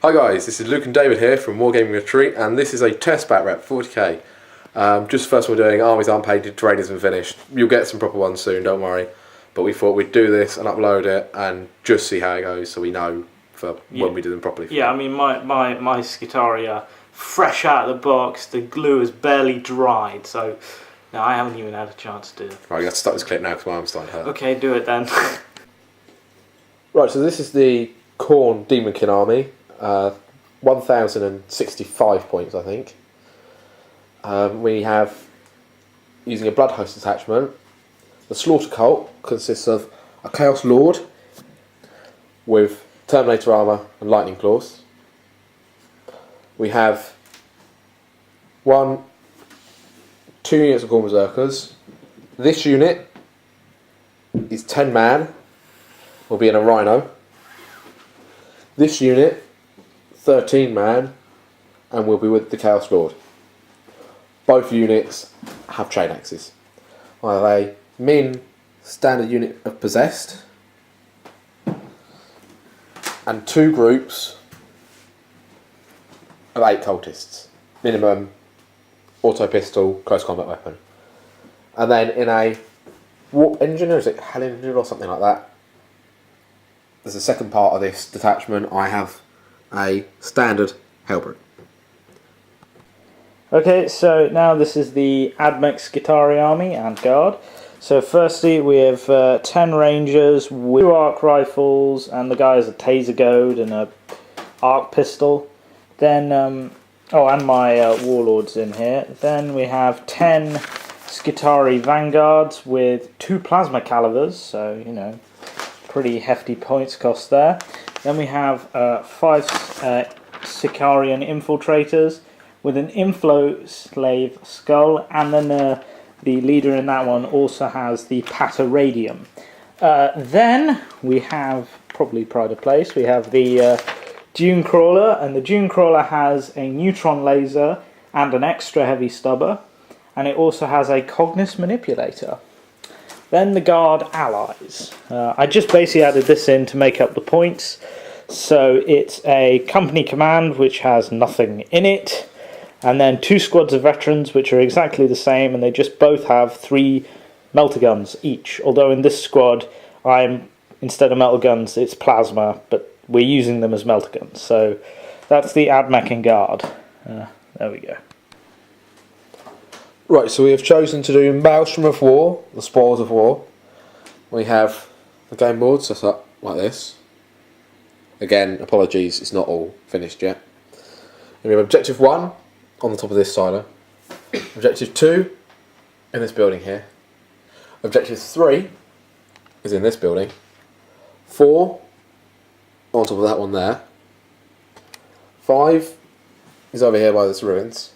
Hi guys, this is Luke and David here from Wargaming Retreat, and this is a test bat rep 40k. Just first we're doing armies aren't painted, terrain isn't finished. You'll get some proper ones soon, don't worry. But we thought we'd do this and upload it and just see how it goes, so we know for when we do them properly. Yeah, I mean my Skitarii are fresh out of the box. The glue has barely dried, so no, I haven't even had a chance to. Right, you have to start this clip now because my arm's starting to hurt. Okay, do it then. Right, so this is the Khorne Daemonkin army. 1065 points, I think. We have, using a blood host attachment, the Slaughter Cult consists of a Chaos Lord with Terminator armour and Lightning Claws. We have 2 units of Khorne Berserkers. This unit is 10 man, will be in a Rhino. This unit 13 man and will be with the Chaos Lord. Both units have chain axes. I have a min standard unit of possessed and 2 groups of 8 cultists. Minimum auto pistol, close combat weapon. And then in a warp engine, or is it hell engine or something like that? There's a second part of this detachment. I have a standard Hellbrute. Okay, so now this is the Mech Skitarii army and guard. So firstly we have 10 rangers, 2 arc rifles, and the guy has a taser goad and a arc pistol. Then, and my warlords in here. Then we have 10 Skitarii vanguards with 2 plasma calivers, so you know, pretty hefty points cost there. Then we have 5 Sicarian infiltrators with an inflow slave skull, and then the leader in that one also has the Pateradium. Then we have, probably pride of place, we have the Dune Crawler, and the Dune Crawler has a neutron laser and an extra heavy stubber, and it also has a Cognis manipulator. Then the guard allies. I just basically added this in to make up the points. So it's a company command which has nothing in it, and then 2 squads of veterans which are exactly the same, and they just both have 3 melter guns each. Although in this squad, instead of melter guns, it's plasma, but we're using them as melter guns. So that's the Mech and guard. There we go. Right, so we have chosen to do Maelstrom of War, the Spoils of War. We have the game board set up like this. Again, apologies, it's not all finished yet. And we have Objective 1 on the top of this silo. Objective 2 in this building here. Objective 3 is in this building. 4 on top of that one there. 5 is over here by this ruins.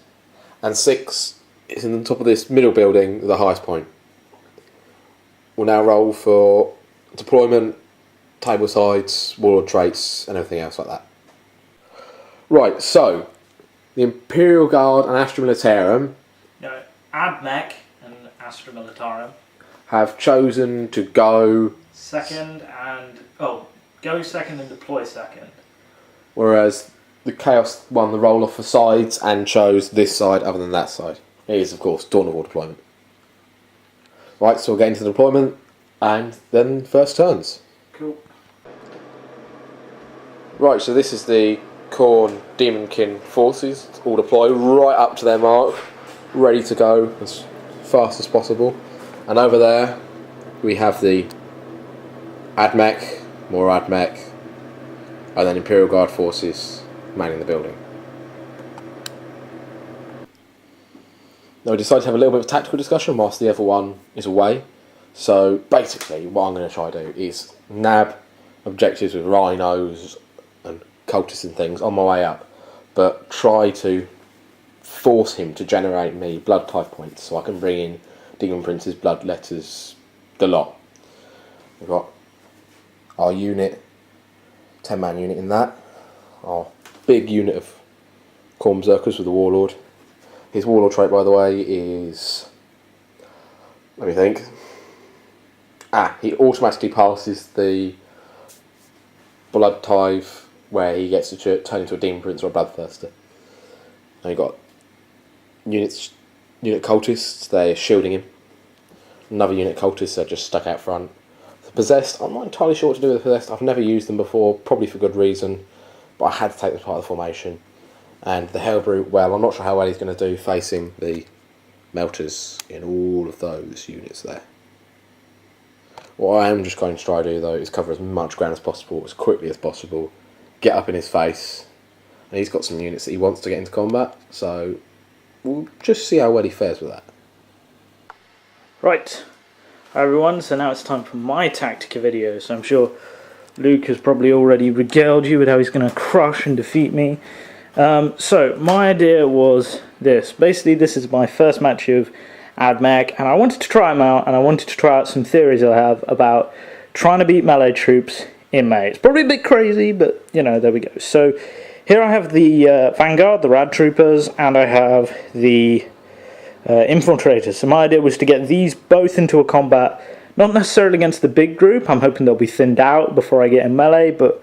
And 6 is in the top of this middle building, the highest point. We'll now roll for deployment, table sides, warlord traits, and everything else like that. Right, so the Imperial Guard and Astra Militarum. No, Mech and Astra Militarum Have chosen to go second and go second and deploy second. Whereas the Chaos won the roll off for sides and chose this side other than that side. It is, of course, Dawn of War deployment. Right, so we'll get into the deployment and then first turns. Cool. Right, so this is the Khorne Daemonkin forces, all deploy right up to their mark, ready to go as fast as possible. And over there we have the Mech, more Mech, and then Imperial Guard forces manning the building. Now we decided to have a little bit of tactical discussion whilst the other one is away. So basically what I'm going to try to do is nab objectives with rhinos and cultists and things on my way up, but try to force him to generate me blood type points so I can bring in Demon Princes, Blood Letters, the lot. We've got our unit, 10 man unit in that, our big unit of Khorne Berserkers with the Warlord. His Warlord trait, by the way, is, let me think, he automatically passes the blood tithe where he gets to turn into a Demon Prince or a Bloodthirster. And you've got unit cultists, they're shielding him. Another unit cultists are just stuck out front. The Possessed, I'm not entirely sure what to do with the Possessed. I've never used them before, probably for good reason, but I had to take them part of the formation. And the Hellbrute, well, I'm not sure how well he's going to do facing the Melters in all of those units there. What I am just going to try to do, though, is cover as much ground as possible, as quickly as possible, get up in his face. And he's got some units that he wants to get into combat, so we'll just see how well he fares with that. Right, hi everyone, so now it's time for my Tactica video. So I'm sure Luke has probably already regaled you with how he's going to crush and defeat me. So my idea was this. Basically, this is my first match of Mech, and I wanted to try them out, and I wanted to try out some theories I have about trying to beat melee troops in May. It's probably a bit crazy, but you know, there we go. So here I have the Vanguard, the Rad Troopers, and I have the Infiltrators. So my idea was to get these both into a combat, not necessarily against the big group. I'm hoping they'll be thinned out before I get in melee, but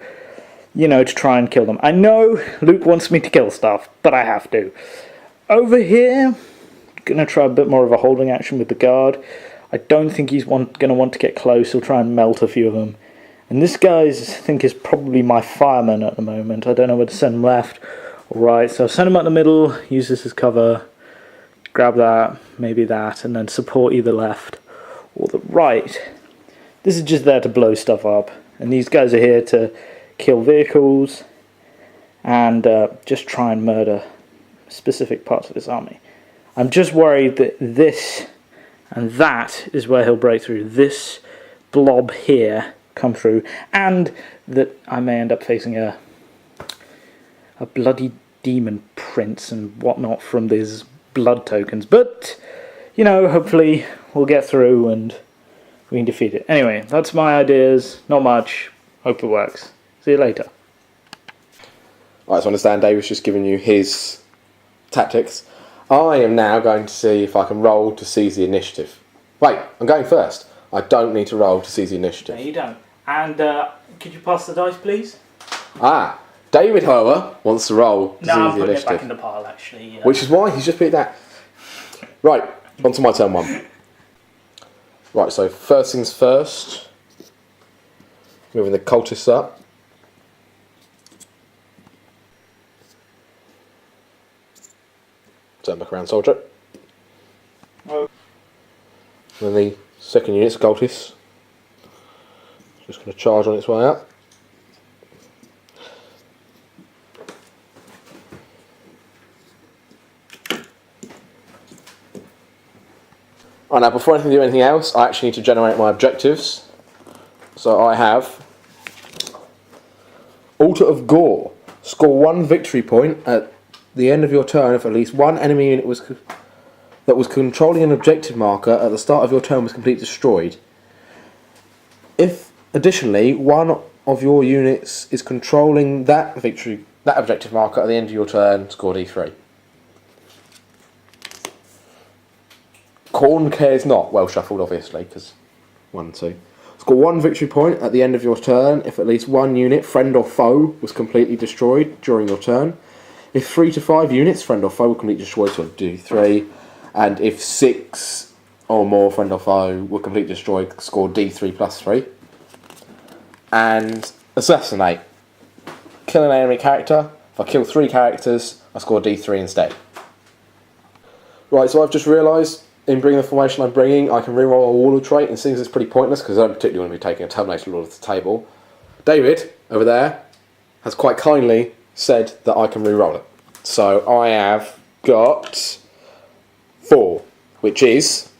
you know, to try and kill them. I know Luke wants me to kill stuff, but I have to. Over here, going to try a bit more of a holding action with the guard. I don't think he's going to want to get close. He'll try and melt a few of them. And this guy, I think, is probably my fireman at the moment. I don't know whether to send him left or right. So I'll send him up the middle, use this as cover, grab that, maybe that, and then support either left or the right. This is just there to blow stuff up. And these guys are here to kill vehicles and just try and murder specific parts of his army. I'm just worried that this and that is where he'll break through. This blob here come through, and that I may end up facing a bloody demon prince and whatnot from these blood tokens. But you know, hopefully we'll get through and we can defeat it. Anyway, that's my ideas. Not much. Hope it works. See you later. Right, so I understand David's just giving you his tactics. I am now going to see if I can roll to seize the initiative. Wait, I'm going first. I don't need to roll to seize the initiative. No, you don't. And could you pass the dice, please? Ah, David, however, wants to roll to No, I'm seize the putting it initiative. back in the pile, actually. Which is why he's just beat that. Right, on to my turn one. Right, so first things first. Moving the cultists up. Turn back around, soldier. Oh. And then the second unit's cultists. Just going to charge on its way up. Right, now before I can do anything else, I actually need to generate my objectives. So I have Altar of Gore. Score 1 victory point at the end of your turn if at least one enemy unit that was controlling an objective marker at the start of your turn was completely destroyed. If additionally one of your units is controlling that objective marker at the end of your turn, score D3. Khorne cares not. Well shuffled, obviously, because 1, 2. Score 1 victory point at the end of your turn if at least one unit, friend or foe, was completely destroyed during your turn. If 3 to 5 units, friend or foe, were completely destroyed, so D3. And if 6 or more, friend or foe, were completely destroyed, score D3 plus 3. And assassinate. Kill an enemy character. If I kill 3 characters, I score D3 instead. Right, so I've just realised, in bringing the formation I'm bringing, I can reroll a Warlord trait, and seems it's pretty pointless because I don't particularly want to be taking a Terminator Lord to the table. David, over there, has quite kindly said that I can reroll it. So I have got 4, which is...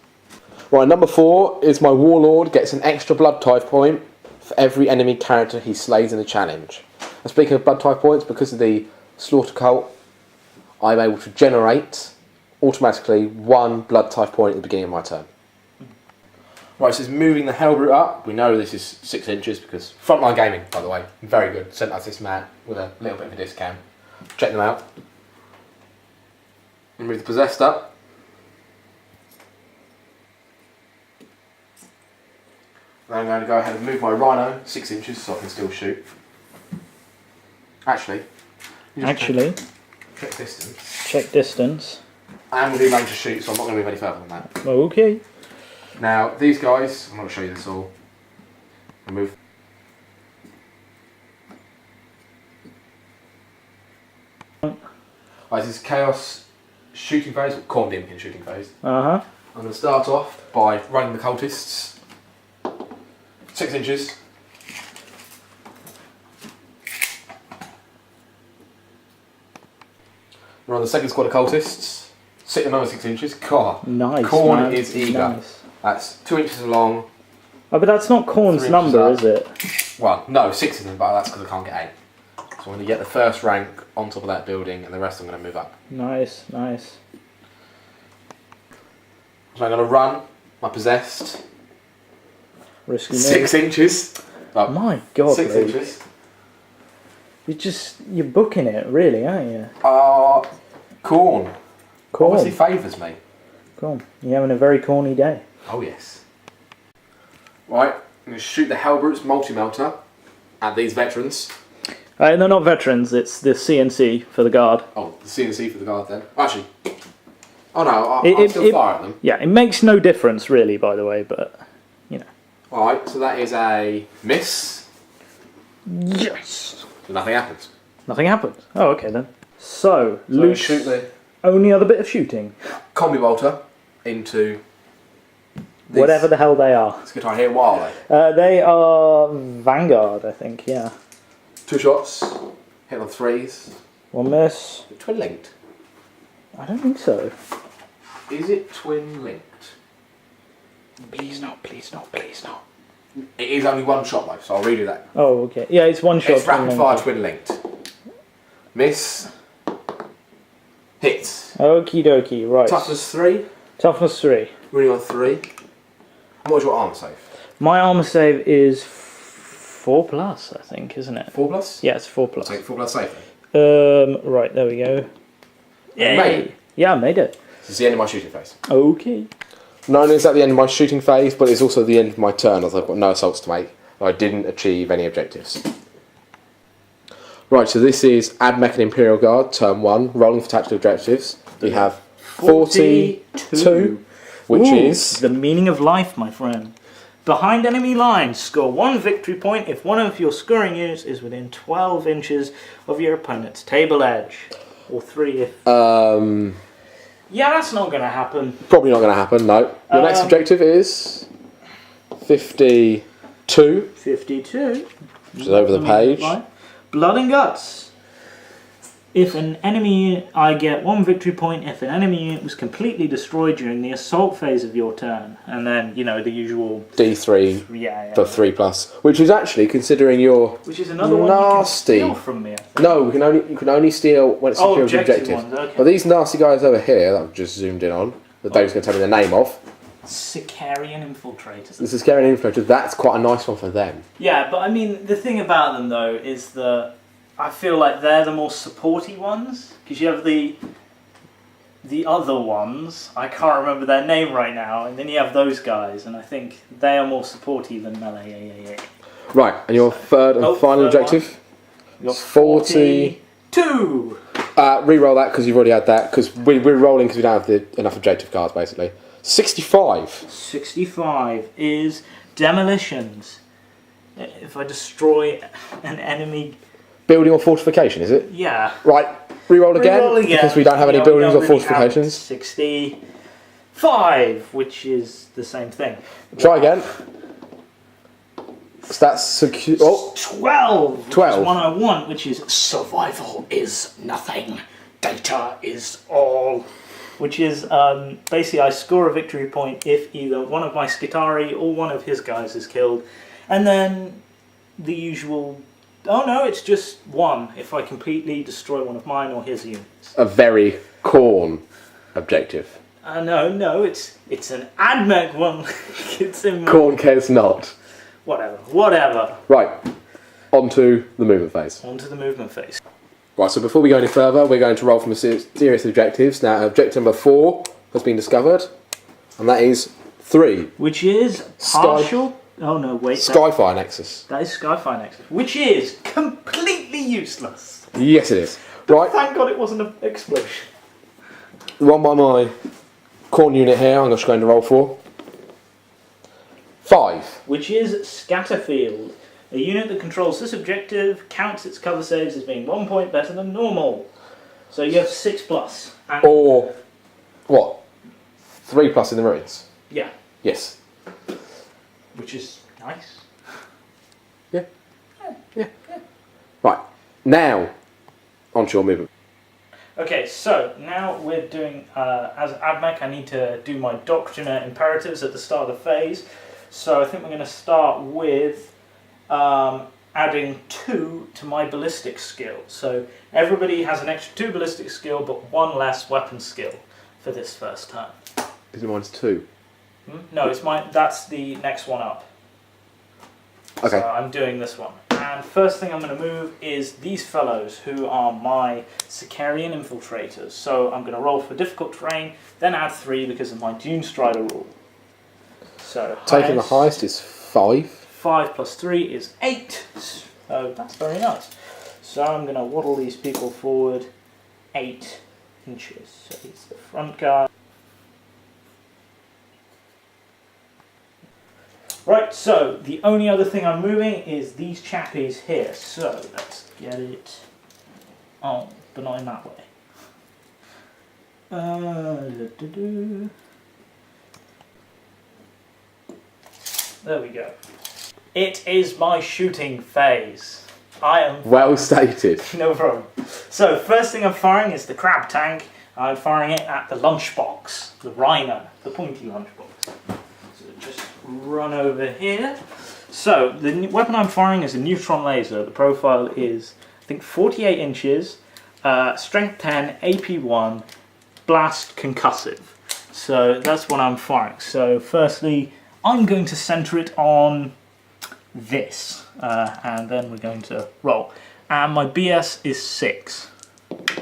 Right, number 4 is my Warlord gets an extra blood type point for every enemy character he slays in the challenge. And speaking of blood type points, because of the Slaughter Cult, I'm able to generate automatically 1 blood type point at the beginning of my turn. Right, so it's moving the Hellbrute up. We know this is 6 inches because Frontline Gaming, by the way, very good. Sent us this mat with a little bit of a discount. Check them out. And move the Possessed up. Then I'm going to go ahead and move my Rhino 6 inches so I can still shoot. Actually. Actually, Check distance. check distance. I am within range to shoot, so I'm not going to move any further than that. Okay. Now, these guys, I'm not going to show you this all. I'll move. Right, this is Chaos shooting phase, or Khorne Daemonkin shooting phase. Uh-huh. I'm going to start off by running the cultists. 6 inches. We're on the second squad of cultists. Sit another 6 inches. God. Nice, Khorne man. is eager. Nice. That's 2 inches long. Oh, but that's not Khorne's 3 inches number, up. is it? Well, no, 6 of them, but that's because I can't get 8. So I'm going to get the first rank on top of that building, and the rest I'm going to move up. Nice, nice. So I'm going to run my possessed. Risky move. 6 inches. Up. My God, 6 Luke. inches. You're booking it, really, aren't you? Khorne. Obviously Khorne. favours me. Cool. You're having a very corny day. Oh yes. Right, I'm going to shoot the Hellbrutes multi-melter at these veterans. They're not veterans, it's the CNC for the guard. Oh, the CNC for the guard then. Actually, oh no, I'll still fire at them. Yeah, it makes no difference really, by the way, but, you know. Alright, so that is a miss. Yes! So nothing happens. Nothing happened. Oh, okay then. So, So Luke's shoot the only other bit of shooting. combi bolter into these. Whatever the hell they are. This guitar here, what are they? They are Vanguard, I think, yeah. 2 shots, hit on 3s. One miss. Twin linked. I don't think so. Is it twin linked? Please not, please not, please not. It is only 1 shot though, so I'll redo that. Oh, okay. Yeah, it's one shot. It's rapid fire twin linked. Miss. Hits. Okie dokie, right. Toughness 3. Toughness 3. Running on 3. And what's your armor save? My armor save is 4 plus, I think, isn't it? 4 plus? Yeah, it's 4 plus. Take 4 plus save. Right, there we go. You made it. Yeah, I made it. This is the end of my shooting phase. Okay. Not only is that the end of my shooting phase, but it's also the end of my turn, as I've got no assaults to make. I didn't achieve any objectives. Right, so this is Add Mech and Imperial Guard, turn 1, rolling for tactical objectives. We have 42, which Ooh, is... the meaning of life, my friend. Behind enemy lines, score 1 victory point if one of your scoring units is within 12 inches of your opponent's table edge. Or 3 if... Yeah, that's not going to happen. Probably not going to happen, no. Your next objective is 52. 52. Which is over the page. Blood and Guts. If an enemy unit, I get 1 victory point if an enemy unit was completely destroyed during the assault phase of your turn. And then, you know, the usual... D3 yeah. for 3 plus. Which is actually, considering your Which is another one nasty... you can steal from me, I think. No, you can only steal when it's secured with objective. Ones, okay. But these nasty guys over here, that I've just zoomed in on, that Dave's going to tell me the name of. Sicarian Infiltrators. This is Sicarian Infiltrators, that's quite a nice one for them. Yeah, but I mean, the thing about them though is that I feel like they're the more supporty ones, because you have the other ones, I can't remember their name right now, and then you have those guys, and I think they are more supporty than melee. Right, and your third and final objective? You're 42! Re-roll that because you've already had that, because we're rolling because we don't have enough objective cards basically. 65. 65 is demolitions. If I destroy an enemy... Building or fortification, is it? Yeah. Right, re-roll again, because we don't have any buildings or really fortifications. 65, which is the same thing. Try again. So that's secure. Oh, 12. 12. Which is one I want, which is survival is nothing, data is all. Which is basically I score a victory point if either one of my Skitari or one of his guys is killed, and then the usual. Oh no, it's just 1 if I completely destroy one of mine or his units. a very Khorne objective. No, it's an AdMech one. It's in Khorne cares not. Whatever. Right, on to the movement phase. On to the movement phase. Right, so before we go any further, we're going to roll from a series of objectives. Now, objective number 4 has been discovered, and that is 3. Which is partial... Oh no, wait. Skyfire Nexus. That is Skyfire Nexus. Which is completely useless. Yes, it is. Right. Thank God it wasn't an explosion. One by my Khorne unit here, I'm just going to roll for 5. Which is Scatterfield. A unit that controls this objective counts its cover saves as being 1 point better than normal. So you have 6+. And Or, what? 3+ in the Marines? yeah, Yes. which is nice. Yeah. Right. Now, onto your movement. Okay, so now we're doing, as Admech, I need to do my Doctriner Imperatives at the start of the phase. So I think we're going to start with adding 2 to my ballistic skill. So everybody has an extra 2 ballistic skill, but 1 less weapon skill for this first turn. Isn't mine's 2? No, it's mine. That's the next one up. Okay. So I'm doing this one. And first thing I'm going to move is these fellows, who are my Sicarian infiltrators. So I'm going to roll for difficult terrain, then add 3 because of my Dune Strider rule. So Taking the highest is 5. 5 plus 3 is 8. So that's very nice. So I'm going to waddle these people forward 8 inches. So he's the front guy. Right, so the only other thing I'm moving is these chappies here. So let's get it on, but not in that way. There we go. It is my shooting phase. I am Well stated. no problem. So first thing I'm firing is the crab tank. I'm firing it at the lunchbox, the Rhino, the pointy lunchbox. So just run over here. So the weapon I'm firing is a neutron laser. The profile is, I think, 48 inches, strength 10, AP 1, blast concussive. So that's what I'm firing. So firstly, I'm going to center it on this, and then we're going to roll. And my BS is 6.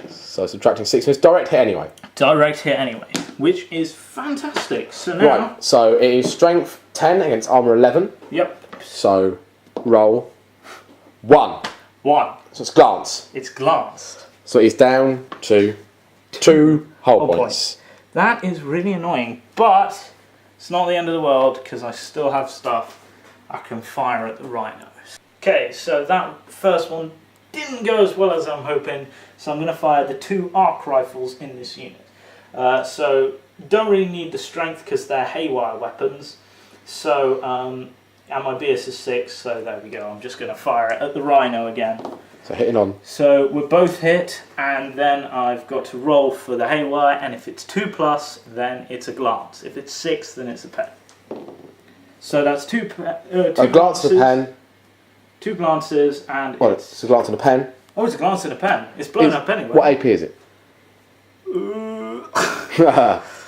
So subtracting 6 means direct hit anyway. Direct hit anyway, which is fantastic. So now, Right, so it is strength 10 against armour 11. yep, So roll 1. 1. So it's glance. It's glanced. So it is down to 2 hull Hull points. That is really annoying, but it's not the end of the world because I still have stuff I can fire at the rhinos. Okay, so that first one didn't go as well as I'm hoping, so I'm going to fire the 2 arc rifles in this unit. So don't really need the strength because they're haywire weapons. So and my BS is 6, so there we go. I'm just going to fire it at the rhino again. So hitting on. So we're both hit, and then I've got to roll for the haywire, and if it's 2+, then it's a glance. If it's 6, then it's a pen. So that's 2 A glance and a pen. 2 glances, and Well, it's a glance and a pen. oh, it's a glance and a pen. It's blown up anyway. What AP is it?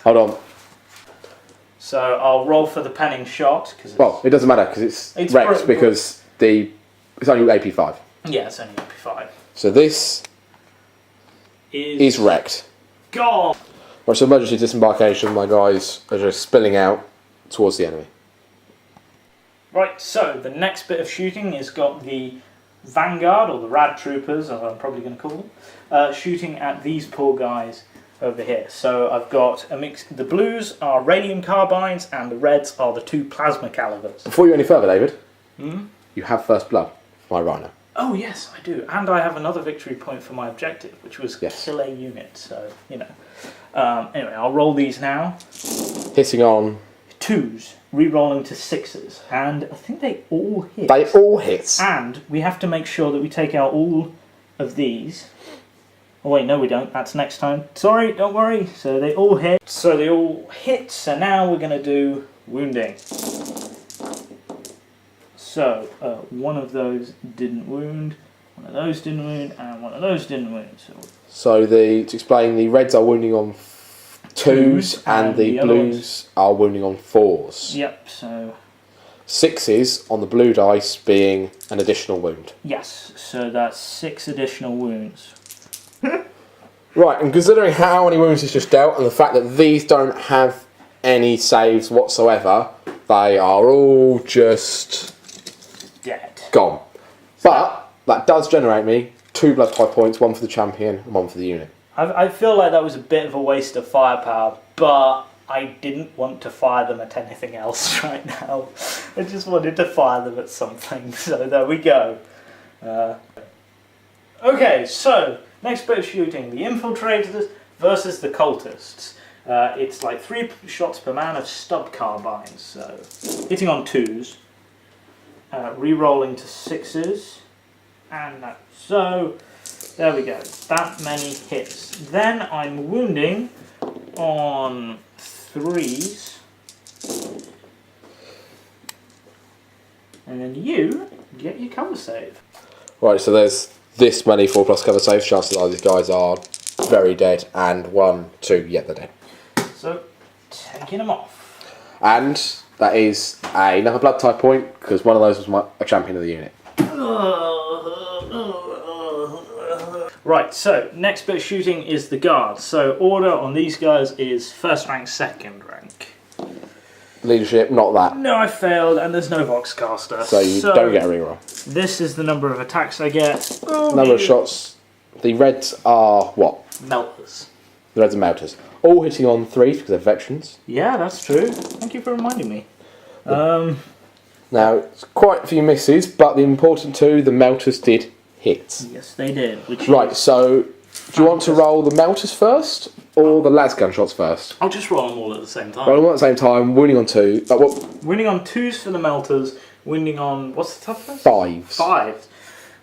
Hold on. So I'll roll for the penning shot because Well, it doesn't matter because it's wrecked because it's only AP 5. yeah, it's only AP5. So this is wrecked. gone. Right, so emergency disembarkation. My guys are just spilling out towards the enemy. Right, so the next bit of shooting has got the Vanguard, or the Rad Troopers, as I'm probably going to call them, shooting at these poor guys over here. So I've got a mix. The blues are radium carbines, and the reds are the 2 plasma calibers. Before you go any further, David, you have first blood for my rhino. Oh yes, I do, and I have another victory point for my objective, which was kill a unit. So you know. Anyway, I'll roll these now. Hitting on 2s, re-rolling to 6s, and I think they all hit. They all hit. And we have to make sure that we take out all of these. Oh wait, no we don't. That's next time. Sorry, don't worry. So they all hit. So they all hit. So now we're going to do wounding. So one of those didn't wound, one of those didn't wound, and one of those didn't wound. So to explain, the reds are wounding on 2s and the blues are wounding on 4s. Yep, so 6s on the blue dice being an additional wound. yes, so that's 6 additional wounds. Right, and considering how many wounds he's just dealt and the fact that these don't have any saves whatsoever, they are all just Dead. gone. But that does generate me 2 blood type points, 1 for the champion and 1 for the unit. I feel like that was a bit of a waste of firepower, but I didn't want to fire them at anything else right now. I just wanted to fire them at something, so there we go. Okay, so next bit of shooting, the infiltrators versus the cultists. It's like 3 shots per man of stub carbines, so hitting on 2s, re-rolling to 6s, and that. So there we go, that many hits. Then I'm wounding on 3s, and then you get your cover save. Right, so there's this many 4+ cover saves. Chances are these guys are very dead, and 1, 2, yeah, they're dead. So, taking them off. And that is another blood type point, because one of those was a champion of the unit. Right, so next bit of shooting is the guard. So order on these guys is 1st rank, 2nd rank. Leadership, not that. No, I failed, and there's no Voxcaster. So you don't get a reroll. This is the number of attacks I get. Number of shots. The reds are what? Melters. The reds are melters. All hitting on 3s because they're veterans. Yeah, that's true. Thank you for reminding me. Now, it's quite a few misses, but the important 2, the melters did hit. Yes, they did. Right, so do you want to roll the melters first or the lasgun shots first? I'll just roll them all at the same time. Roll them all at the same time, winning on 2. Winning on 2s for the melters, winning on, what's the toughness? 5s. 5.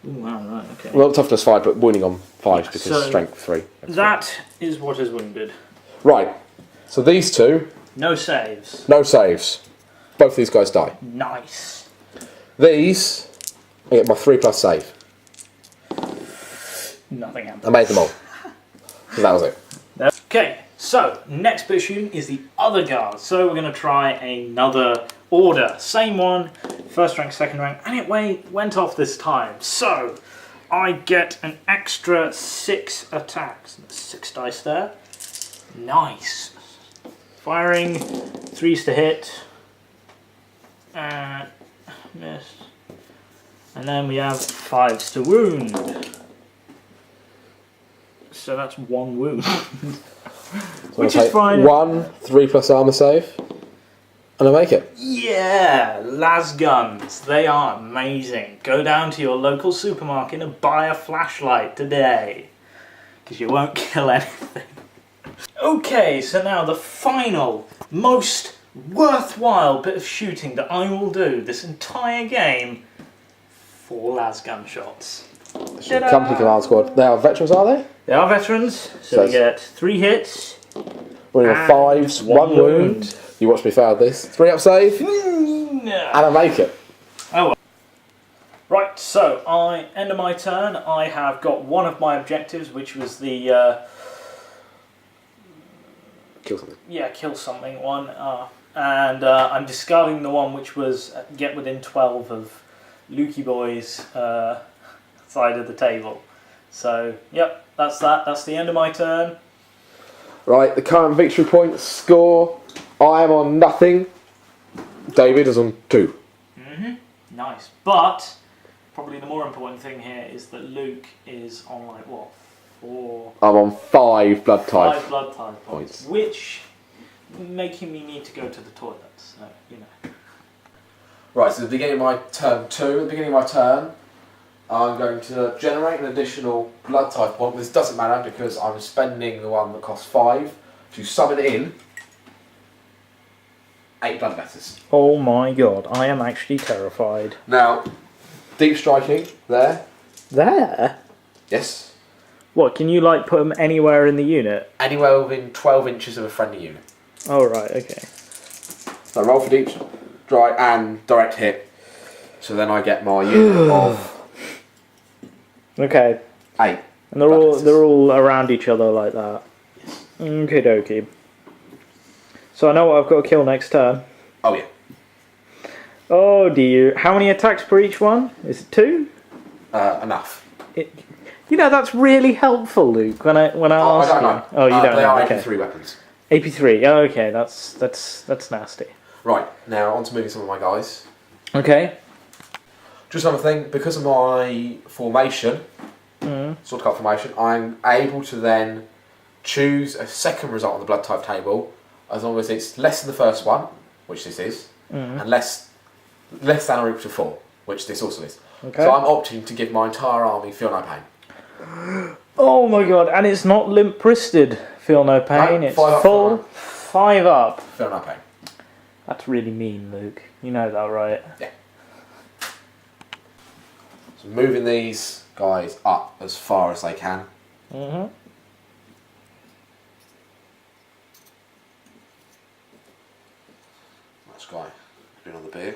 Ooh, wow, right, okay. Well, toughness 5, but winning on 5s because So strength 3. That is what is wounded. Right, so these 2, No saves. no saves. Both these guys die. Nice. These, I get my 3+ save. Nothing happened. I made them all. So that was it. Okay, so next bit of shooting is the other guard. So we're going to try another order. Same one, 1st rank, 2nd rank, and it went off this time. So I get an extra 6 attacks. 6 dice there. Nice. Firing, 3s to hit. Miss. And then we have 5s to wound. So that's 1 wound. Which is fine. 1 3+ armor save, and I make it. Yeah, las guns. They are amazing. Go down to your local supermarket and buy a flashlight today, because you won't kill anything. Okay, so now the final, most worthwhile bit of shooting that I will do this entire game. 4 las gun shots. Company command squad. They are veterans, are they? They are veterans, so we get 3 hits. Winning on 5s, 1 wound. You watch me fail this. 3 up save, and I make it. Oh well. Right, so end of my turn. I have got one of my objectives, which was the Kill something. Yeah, kill something one. And I'm discarding the one which was get within 12 of Lukey Boy's side of the table. So, yep, that's that. That's the end of my turn. Right, the current victory points score. I am on nothing. David is on 2. Nice. But probably the more important thing here is that Luke is on like what? 4. I'm on 5 blood type. 5 blood type points, which making me need to go to the toilet. So you know. Right, so at the beginning of my turn 2, at the beginning of my turn, I'm going to generate an additional blood type point. This doesn't matter because I'm spending the one that costs 5 to summon in 8 blood letters. Oh my god, I am actually terrified. Now, deep striking, there. There? Yes. What, can you like put them anywhere in the unit? Anywhere within 12 inches of a friendly unit. Oh right, okay. So roll for deep strike and direct hit. So then I get my unit of Okay. 8. And they're all around each other like that. Okie dokie. So I know what I've got to kill next turn. Oh yeah. Oh dear. How many attacks per each one? Is it 2? Enough. You know, that's really helpful, Luke, when I ask I don't you. know. Oh, you don't they know. are Okay. AP3 weapons. AP3. Oh, okay, that's nasty. Right, now on to moving some of my guys. Okay. Just another thing, because of my formation, sword cult formation, I'm able to then choose a second result on the blood type table, as long as it's less than the first one, which this is, and less than or equal to 4, which this also is. Okay. So I'm opting to give my entire army feel no pain. Oh my god, and it's not limp-wristed, feel no pain, No, it's 5 up, full, 5 up. Feel no pain. That's really mean, Luke. You know that, right? Yeah. So moving these guys up as far as they can. Mm-hmm. This guy has been on the beer.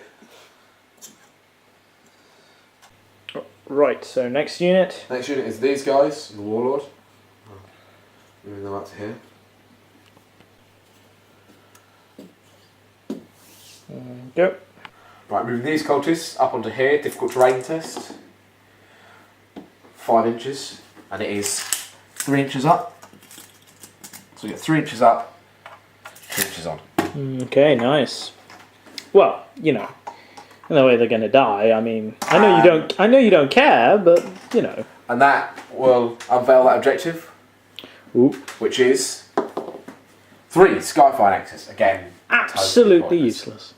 Right, so next unit. Next unit is these guys, the Warlord. Moving them up to here. Go. Right, moving these cultists up onto here, difficult terrain test. 5 inches, and it is 3 inches up. So we get 3 inches up, 2 inches on. Okay, nice. Well, you know, in the way they're going to die. I mean, I know you don't. I know you don't care, but you know. And that will unveil that objective, Ooh. which is 3 Skyfire Nexus. Again, Absolutely totally useless.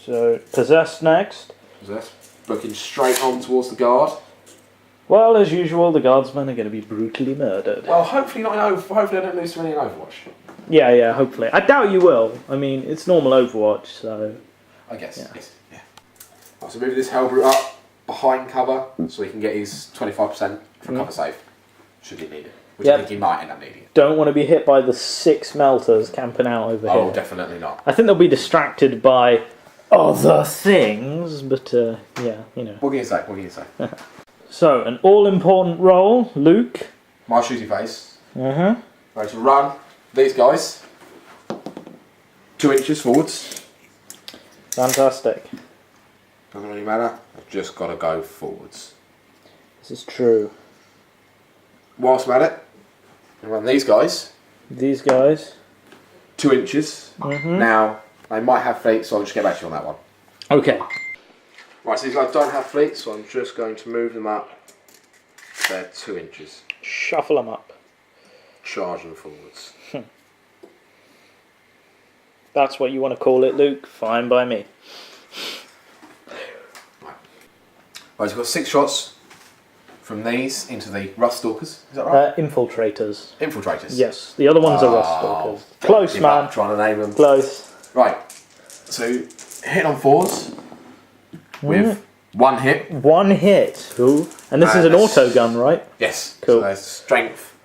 So, possessed next. Possessed. Looking straight on towards the guard. Well, as usual, the guardsmen are going to be brutally murdered. Well, hopefully not in hopefully I don't lose to any in Overwatch. Yeah, hopefully. I doubt you will. I mean, it's normal Overwatch, so... I guess, Yeah. yes. Yeah. Right, so moving this Hellbrute up behind cover so he can get his 25% for cover save, should he need it. Which Yep. I think he might end up needing it. Don't want to be hit by the 6 melters camping out over Oh, here. definitely not. I think they'll be distracted by other things, but yeah, you know. What can you say? What can you say? So, an all-important roll, Luke. My shooting face. Uh-huh. Ready to run these guys 2 inches forwards. Fantastic. Doesn't really matter. I've just got to go forwards. This is true. Whilst I'm at it, I run these guys These guys. 2 inches. Mm-hmm. Now, they might have fleet, so I'll just get back to you on that one. Okay. Right, so these guys don't have fleet, so I'm just going to move them up. They're 2 inches. Shuffle them up. Charge them forwards. That's what you want to call it, Luke. Fine by me. Right, so we've got 6 shots from these into the Rust Stalkers. Is that right? Infiltrators. Infiltrators. Yes, the other ones are Rust Stalkers. Close, Give man. up trying to name them. Close. Right, so hit on 4s with 1 hit. 1 hit. Ooh. And this is an auto gun, right? Yes. Cool. So there's strength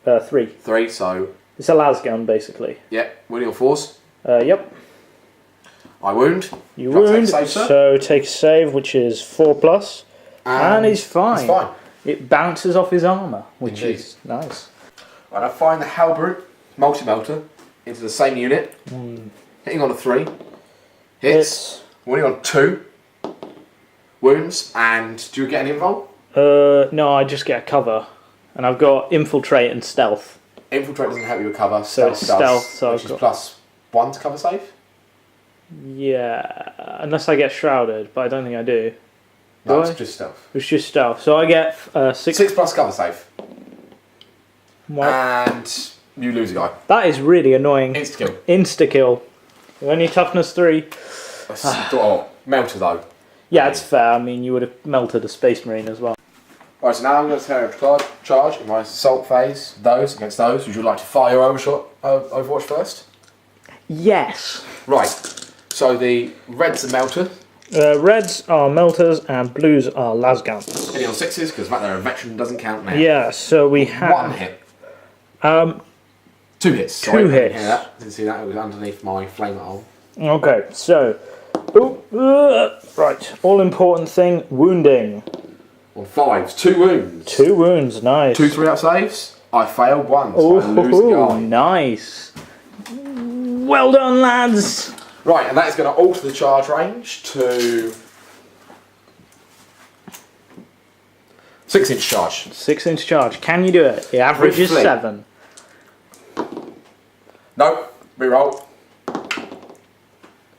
3. 3, so It's a las gun, basically. yeah, winning on 4s. Yep. I wound. You Got to take wound, a save, sir. so take a save, which is 4+. And he's fine. He's fine. It bounces off his armour, which Indeed. is nice. Right, I find the Hellbrute multi-melter into the same unit. Hitting on a 3. Hits. Winning on 2. Wounds. And do you get an invul? No, I just get a cover. And I've got infiltrate and stealth. Infiltrate doesn't help you recover. So it's stealth, so which I've is got- +1 to cover save. Yeah, unless I get shrouded, but I don't think I do. No, Do it's I? just stealth. It's just stealth. So I get 6. 6 plus cover save. What? And you lose a guy. That is really annoying. Insta kill. Insta kill. Only toughness 3. Oh, melter though. Yeah, it's fair. I mean, you would have melted a space marine as well. Right, so now I'm going to turn to charge in my assault phase. Those against those. Would you like to fire your Overwatch first? Yes. Right. So the reds are melter. Reds are melters and blues are las guns. Hitting on 6s because the fact they're a veteran doesn't count now. Yeah, so we have 1 hit. 2 hits. Two Sorry, hits. Didn't hear that. Didn't see that. It was underneath my flame hole. Okay, so right, all important thing, wounding. On 5s, 2 wounds. 2 wounds, nice. 2 3-out saves. I failed 1, so I lose a Oh, guy. nice. Well done, lads. Right, and that is going to alter the charge range to 6-inch charge. 6-inch charge. Can you do it? The average is Briefly. 7. No, reroll.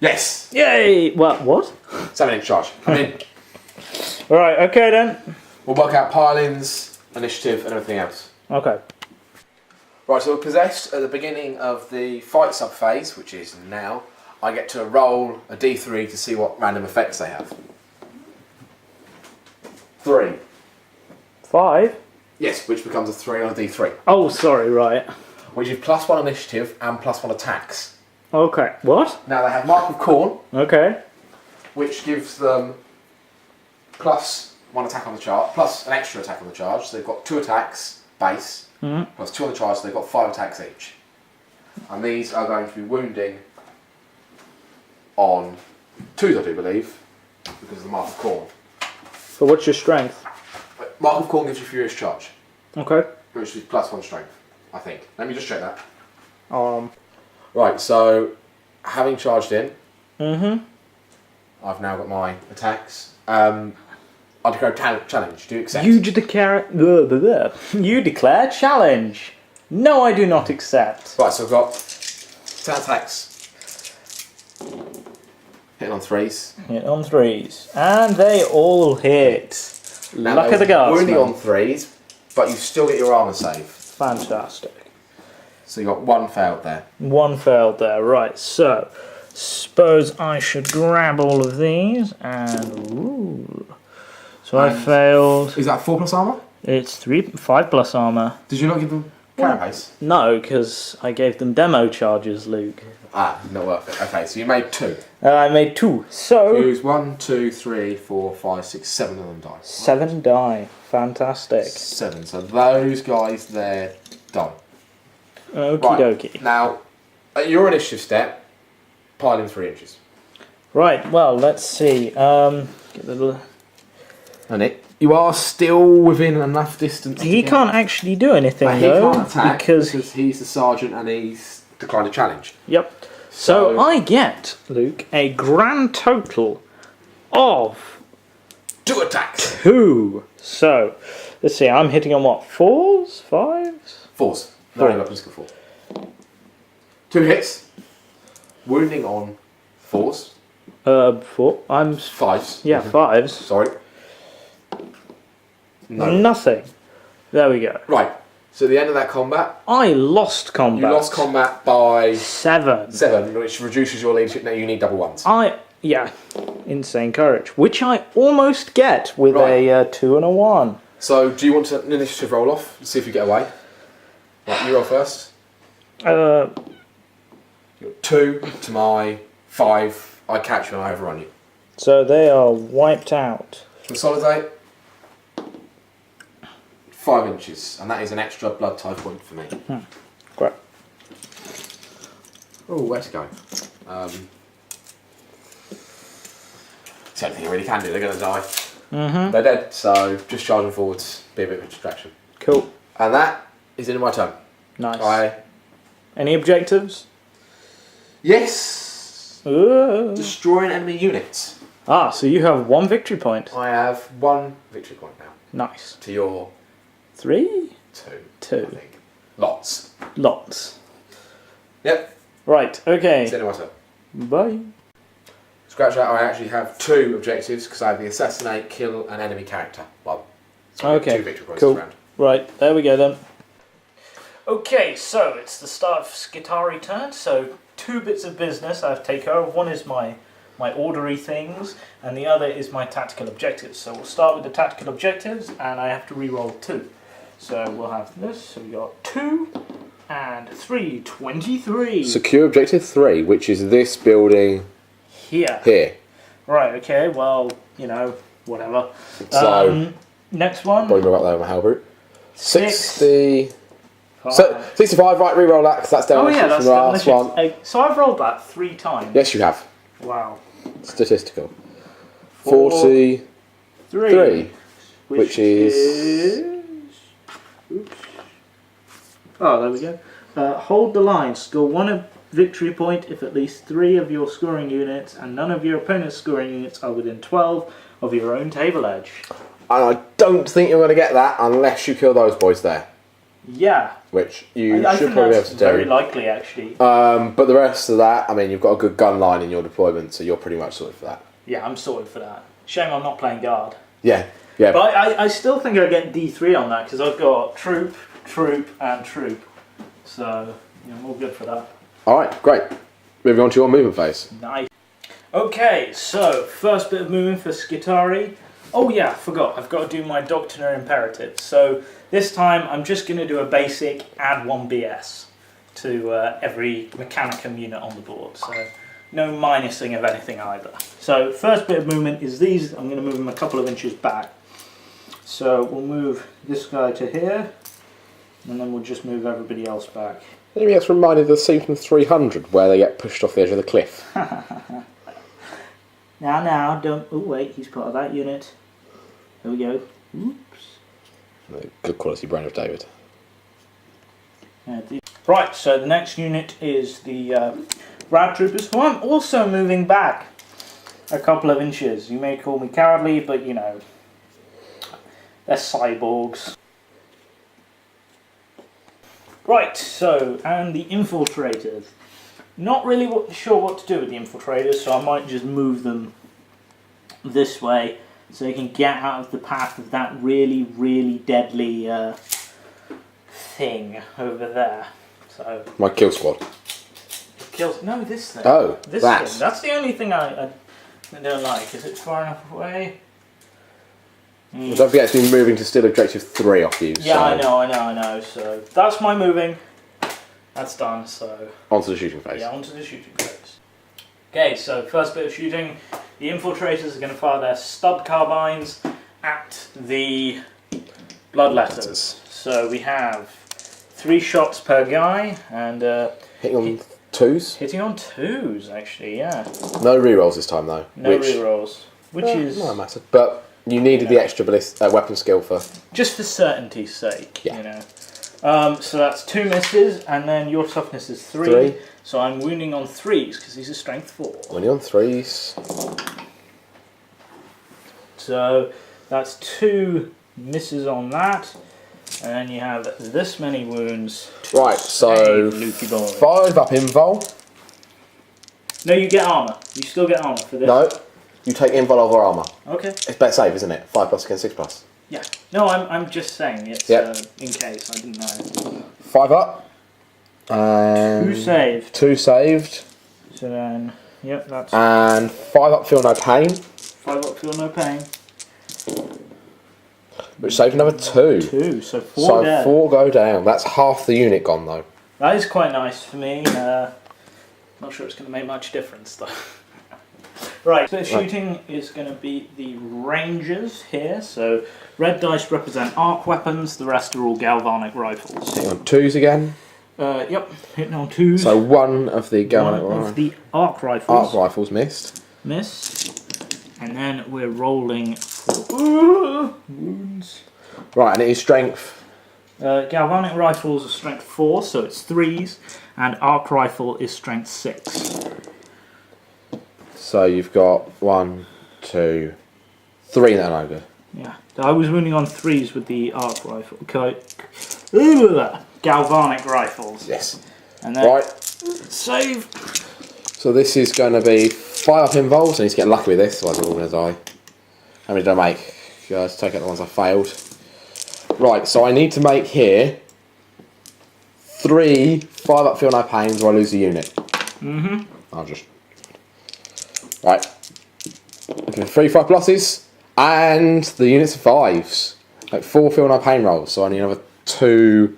Yes, Yay! What? 7-inch charge. I'm in. Right. Okay then. We'll work out pilings, initiative, and everything else. Okay. Right, so we're possessed at the beginning of the fight sub-phase, which is now. I get to roll a d3 to see what random effects they have. 3. 5? Yes, which becomes a 3 on a d3. Oh, sorry, right. Which is +1 initiative and +1 attacks. Okay. What? Now they have Mark of Khorne, Okay. which gives them +1 attack on the charge, plus an extra attack on the charge. So they've got 2 attacks base, plus 2 on the charge, so they've got 5 attacks each. And these are going to be wounding on 2s, I do believe, because of the Mark of Khorne. So what's your strength? Mark of Khorne gives you Furious Charge, Okay. which is +1 strength, I think. Let me just check that. Um. Right, so having charged in, Mm-hmm. I've now got my attacks. I declare challenge. Do you accept? You declare. You declare challenge. No, I do not accept. Right, so I've got 10 attacks. Hitting on 3s. Hit on 3s, and they all hit. Now Luck of the they're guardsman. wounding on 3s, but you still get your armour save. Fantastic. So you got 1 failed there. 1 failed there. Right. So, suppose I should grab all of these and. Ooh. So I failed. Is that 4+ armour? It's 5+ armour. Did you not give them carapace? No, because I gave them demo charges, Luke. Ah, not worth it. Okay, so you made 2. I made 2. So. Use 1, 2, 3, 4, 5, 6, 7 of them die. 7 die. Fantastic. 7. So those guys there done. Okie Right. dokie. Now, at your initiative step, pile in 3 inches. Right, well, let's see. Get the... And you are still within enough distance. He can't actually do anything, But he though. can't attack because he's the sergeant and he's declined a challenge. Yep. So I get, Luke, a grand total of 2 attacks. 2. So, let's see, I'm hitting on what? 4s? 5s? 4s. No, no, let's go 4. 2 hits. Wounding on 4s. 4. I'm... 5s. Yeah, 5s. Sorry. No. Nothing. There we go. Right. So at the end of that combat, I lost combat. you lost combat by 7. 7, which reduces your leadership. Now you need double 1s. Yeah, insane courage, which I almost get with Right. a 2 and a 1. So do you want an initiative roll off? See if you get away. Right, you roll first. Uh, You got 2 to my 5. I catch you and I overrun you. so they are wiped out. Consolidate. 5 inches, and that is an extra blood type point for me. Great. Oh, where to go? It's the only thing you really can do. They're going to die. Mm-hmm. They're dead, so just charging forwards, be a bit of a distraction. Cool. And that is in my turn. Nice. Any objectives? Yes. Destroying enemy units. So you have 1 victory point. I have 1 victory point now. Nice. To your 3? 2. 2. I think. Lots. Lots. Yep. Right, okay. It's the end of my turn. Bye. Scratch that, I actually have 2 objectives because I have the assassinate, kill an enemy character. Well, so Okay, 2 victory points cool. around. Right, there we go then. Okay, so it's the start of Skitari turn, so 2 bits of business I have to take care of. One is my ordery things, and the other is my tactical objectives. So we'll start with the tactical objectives, and I have to re-roll 2. So we'll have this, so we got 2 and 3, 23. Secure objective 3, which is this building here. Right, okay, well, whatever. So, next one. probably more about that on my halberd. 6. 60. So, 65, right, re-roll that because that's down That's from the last demolition. one. So I've rolled that 3 times. Yes, you have. Wow. Statistical. 4, 43, which is... Oops. Oh, there we go. Hold the line. Score 1 victory point if at least 3 of your scoring units and none of your opponent's scoring units are within 12 of your own table edge. And I don't think you're going to get that unless you kill those boys there. Yeah. Which you I should think probably be able that's to very do. likely, actually. But the rest of that, I mean, you've got a good gun line in your deployment, so you're pretty much sorted for that. Yeah, I'm sorted for that. Shame I'm not playing guard. Yeah. Yeah. But I still think I get D3 on that because I've got troop, troop, and troop. So, I'm all good for that. Alright, great. Moving on to your movement phase. Nice. Okay, so first bit of movement for Skitari. Oh yeah, I forgot. I've got to do my Doctrinaire Imperatives. So this time I'm just going to do a basic add 1 BS to every Mechanicum unit on the board. So no minusing of anything either. So first bit of movement is these. I'm going to move them a couple of inches back. So we'll move this guy to here, and then we'll just move everybody else back. Maybe that's reminded of the scene from 300 where they get pushed off the edge of the cliff. Now, don't... Oh, wait, he's part of that unit. There we go. Oops. Good quality brand of David. Right, so the next unit is the Rad Troopers, who I'm also moving back a couple of inches. You may call me cowardly, but you know, they're cyborgs. Right, so, and the Infiltrators. Not really sure what to do with the Infiltrators, so I might just move them this way so they can get out of the path of that really, really deadly thing over there. So My kill squad. no, this thing. Oh, this that. thing. That's the only thing I don't like. Is it far enough away? Well, don't forget it's been moving to steal objective 3 off you. Yeah, so. I know. So that's my moving. That's done, so... Onto the shooting phase. Yeah, onto the shooting phase. Okay, so first bit of shooting. The Infiltrators are going to fire their stub carbines at the Bloodletters. So we have 3 shots per guy, and... hitting on 2s? Hitting on 2s, actually, yeah. No rerolls this time, though. No rerolls. Which is... No matter. But you needed the extra weapon skill for... Just for certainty's sake, yeah. you know. So that's 2 misses, and then your toughness is 3. So I'm wounding on 3s, because these are strength 4. Wounding on 3s. So that's 2 misses on that, and then you have this many wounds. Right, so 5 up invul. No, you get armour. You still get armour for this. No, you take invul over armour. Okay. It's better save, isn't it? 5+ against 6+. Yeah. No, I'm just saying it's in case I didn't know. 5 up. And 2 saved. 2 saved. So then, yep, that's... And 5 up, feel no pain. 5 up, feel no pain. Which saved another 2. 2, so 4 dead. So 4 go down. That's half the unit gone, though. That is quite nice for me. Not sure it's going to make much difference, though. Right, so shooting is going to be the Rangers here. So red dice represent arc weapons, the rest are all galvanic rifles. Hitting on 2s again. Yep, hitting on 2s. So 1 of the galvanic One of the arc rifles. Arc rifles missed. And then we're rolling for wounds. Right, and it is strength. Galvanic rifles are strength 4, so it's 3s, and arc rifle is strength 6. So you've got 1, 2, 3 in that ogre. Yeah, I was wounding on 3s with the arc rifle. Galvanic rifles. Yes. And then right. Save. So this is going to be 5 up involved. So I need to get lucky with this, otherwise I'm all going to die. How many did I make? Let's take out the ones I failed. Right, so I need to make here 3 5 up feel no pains or I lose the unit. I'll just... Right. Looking for 3 5+s, and the units are 5s. Like 4 feel no pain rolls, so I need another 2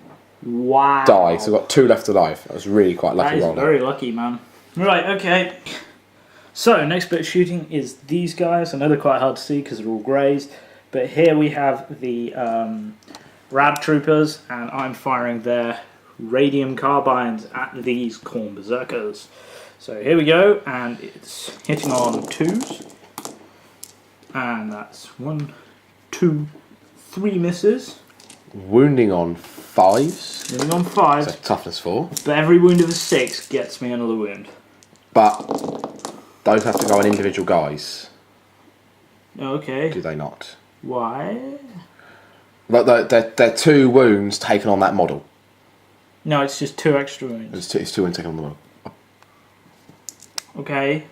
die. So I've got 2 left alive. That was really quite lucky roll. That is very lucky, man. Right, okay. So, next bit of shooting is these guys. I know they're quite hard to see because they're all greys, but here we have the Rad Troopers, and I'm firing their radium carbines at these Khorne Berserkers. So here we go, and it's hitting on 2s, and that's 1, 2, 3 misses. Wounding on 5s. Wounding on 5s. So toughness 4. But every wound of a 6 gets me another wound. But those have to go on individual guys. Okay. Do they not? Why? But they're 2 wounds taken on that model. No, it's just 2 extra wounds. It's 2 wounds taken on the model. Okay.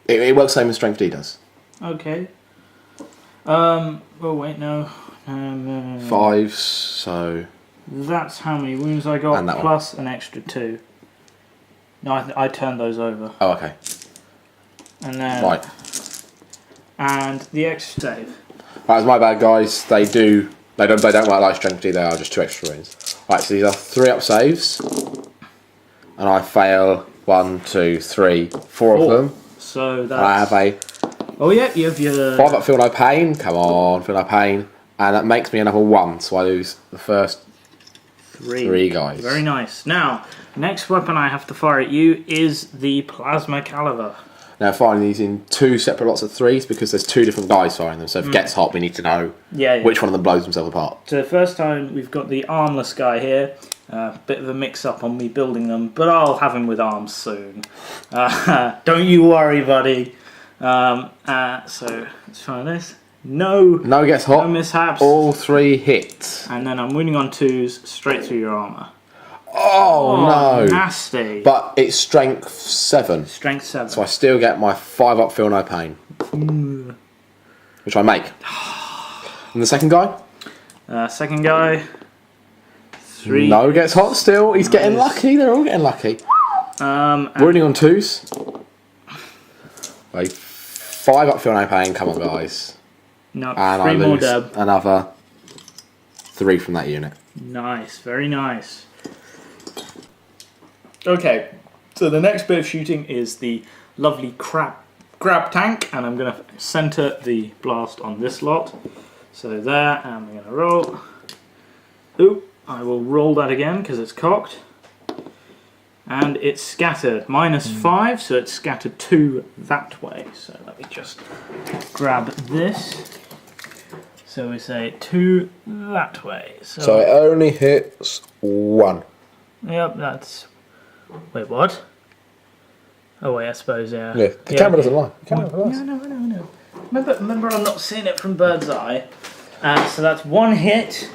It works the same as Strength D does. Okay. Oh wait, no. 5, so... That's how many wounds I got, And that plus an extra 2. No, I turned those over. Oh, okay. And then... Right. And the extra save. Right, it's my bad, guys. They don't work like strength, do they? Are just 2 extra wounds. Right, so these are 3 up saves. And I fail 1, 2, 3, 4 of them. So that's... And I have a... Oh yeah, you have your... 5 up feel no pain. Come on, feel no pain. And that makes me another 1, so I lose the first 3 guys. Very nice. Now, next weapon I have to fire at you is the plasma caliber. Now, firing these in 2 separate lots of 3s because there's 2 different guys firing them. So if it gets hot, we need to know which one of them blows himself apart. So the first time we've got the armless guy here. Bit of a mix-up on me building them, but I'll have him with arms soon. Don't you worry, buddy. So let's try this. No gets hot. No mishaps. All 3 hits. And then I'm winning on 2s straight through your armour. Oh no! Nasty. But it's strength 7. Strength 7. So I still get my 5 up feel no pain. Which I make. And the second guy? Second guy. 3. No gets hot still. He's getting lucky. They're all getting lucky. Winning on 2s. Wait, 5 up feel no pain. Come on, guys. No, and 3 I more lose deb. another 3 from that unit. Nice, very nice. Okay, so the next bit of shooting is the lovely grab tank, and I'm going to centre the blast on this lot. So there, and we're going to roll. Oop, I will roll that again because it's cocked. And it's scattered. -5, so it's scattered 2 that way. So let me just grab this. So we say 2 that way. So it only hits 1. Yep, that's... Wait, what? Oh wait, I suppose, yeah. Yeah, the camera doesn't lie. The camera lies. No. Remember, I'm not seeing it from bird's eye. So that's 1 hit.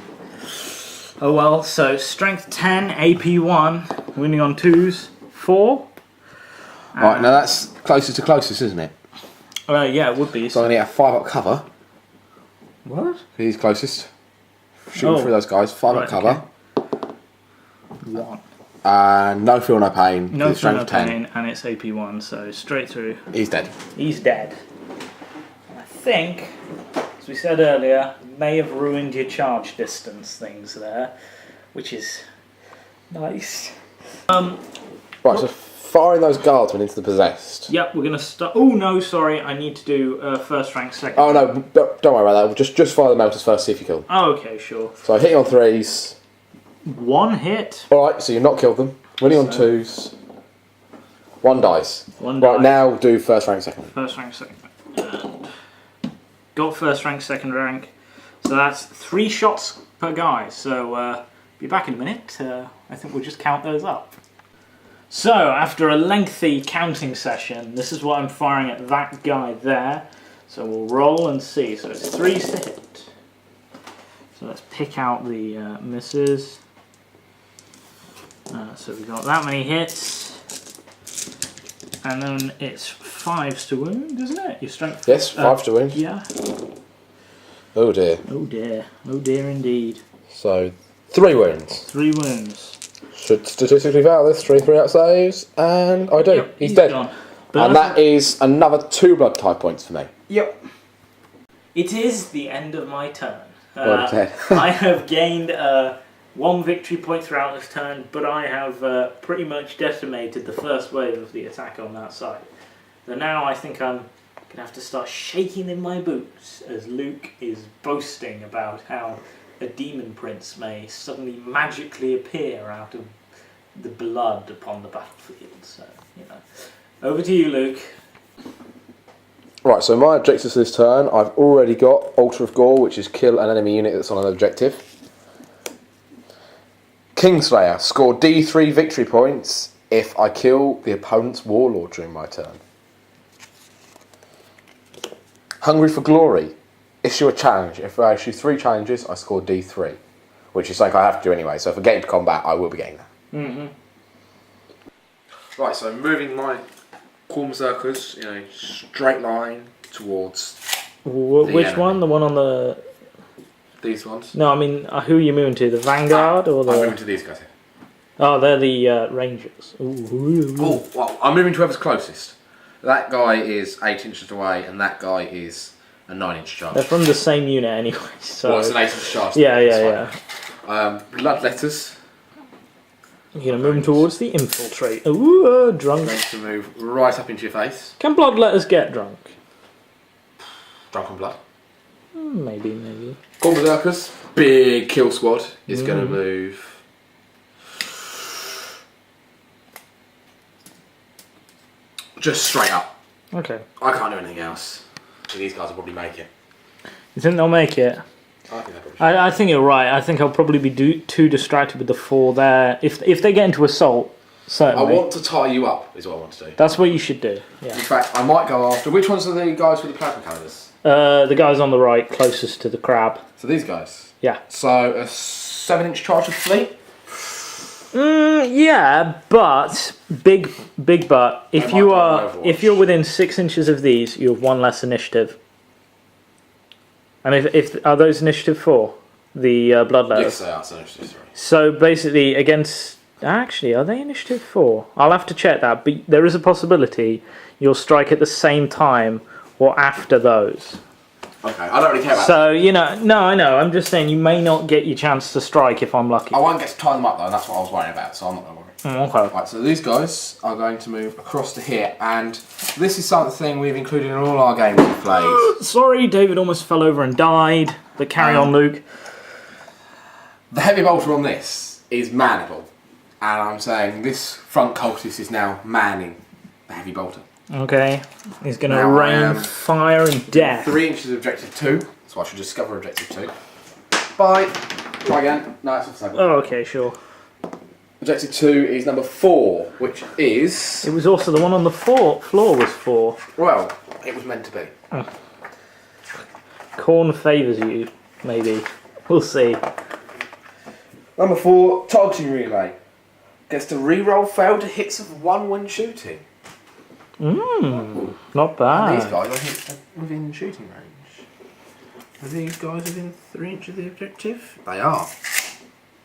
Oh well, so strength 10, AP 1, winning on 2s, 4. Right, now that's closest to closest, isn't it? Yeah, it would be. So I need a 5 up cover. What? He's closest. Shooting through those guys, 5 up cover. Okay. 1. And no feel no pain. No feel strength no 10. pain, and it's AP 1, so straight through. He's dead. He's dead. I think, as we said earlier, may have ruined your charge distance things there, which is nice. Right, so firing those guardsmen into the possessed. Yep, we're going to start... Oh, no, sorry, I need to do first rank, second. Oh no, don't worry about that. Just fire the melters first, see if you kill them. Oh, okay, sure. So hitting on 3s. 1 hit. Alright, so you've not killed them. Winning on 2s. 1 dice. 1 Right, dice. now do first rank, second. First rank, second rank. And got first rank, second rank. So that's 3 shots per guy. So be back in a minute. I think we'll just count those up. So after a lengthy counting session, this is what I'm firing at that guy there. So we'll roll and see. So it's 3s to hit. So let's pick out the misses. So we've got that many hits. And then it's 5s to wound, isn't it? Your strength. Yes, 5 to wound. Yeah. Oh dear. Oh dear. Oh dear indeed. So 3 wounds. 3 wounds. Should statistically valid this 3 out saves, and I do. Yep, he's dead. Gone. And that is another 2 blood type points for me. Yep. It is the end of my turn. Well dead. I have gained 1 victory point throughout this turn, but I have pretty much decimated the first wave of the attack on that side. So now I think I'm going to have to start shaking in my boots as Luke is boasting about how a demon prince may suddenly magically appear out of the blood upon the battlefield. So, you know. Over to you, Luke. Right, so my objectives this turn, I've already got Altar of Gore, which is kill an enemy unit that's on an objective. Kingslayer, score D3 victory points if I kill the opponent's warlord during my turn. Hungry for Glory, issue a challenge. If I issue 3 challenges, I score D3, which is something I have to do anyway, so if I get into combat, I will be getting that. Mm-hmm. Right, so moving my Khorne berserkers in a straight line towards Which enemy. one? The one on the... These ones. No, I mean, who are you moving to? The Vanguard or the... I'm moving to these guys here. Oh, they're the Rangers. Oh, well, I'm moving to whoever's closest. That guy is 8 inches away, and that guy is a 9-inch charge. They're from the same unit anyway, so... Well, it's an 8-inch charge. Yeah. Blood letters. You're going to move them towards the infiltrate. Ooh, drunk. I'm going to move right up into your face. Can bloodletters get drunk? Drunken blood. Maybe. Khorne Berserkers, big kill squad, is going to move. Just straight up. Okay. I can't do anything else. These guys will probably make it. You think they'll make it? I think they probably should. I think you're right. I think I'll probably be too distracted with the 4 there. If they get into assault, certainly. I want to tie you up, is what I want to do. That's what you should do. Yeah. In fact, I might go after. Which ones are the guys with the plasma cannons? The guys on the right, closest to the crab. So these guys. Yeah. So a 7-inch charge of fleet. Yeah, but big but. If you're within 6 inches of these, you have 1 less initiative. And if are those initiative 4, the bloodletters? Yes, they are. So initiative 3. So basically, against actually, are they initiative 4? I'll have to check that. But there is a possibility you'll strike at the same time or after those. Okay, I don't really care about So, no, I know. I'm just saying you may not get your chance to strike if I'm lucky. I won't get to tie them up though, and that's what I was worrying about, so I'm not going to worry. Okay. Right, so these guys are going to move across to here, and this is something we've included in all our games we've played. Sorry, David almost fell over and died. But carry on, Luke. The heavy bolter on this is manable, and I'm saying this front cultist is now manning the heavy bolter. Okay. He's going to Now I rain am fire and death. 3 inches of objective 2, so I should discover objective 2. Bye. Try again. No, it's not the same. Oh, okay, sure. Objective 2 is number 4, which is... It was also the one on the floor was 4. Well, it was meant to be. Khorne favours you, maybe. We'll see. Number 4, targeting relay. Gets to reroll failed hits of 1 when shooting. Not bad. And these guys are within shooting range. Are these guys within 3 inches of the objective? They are.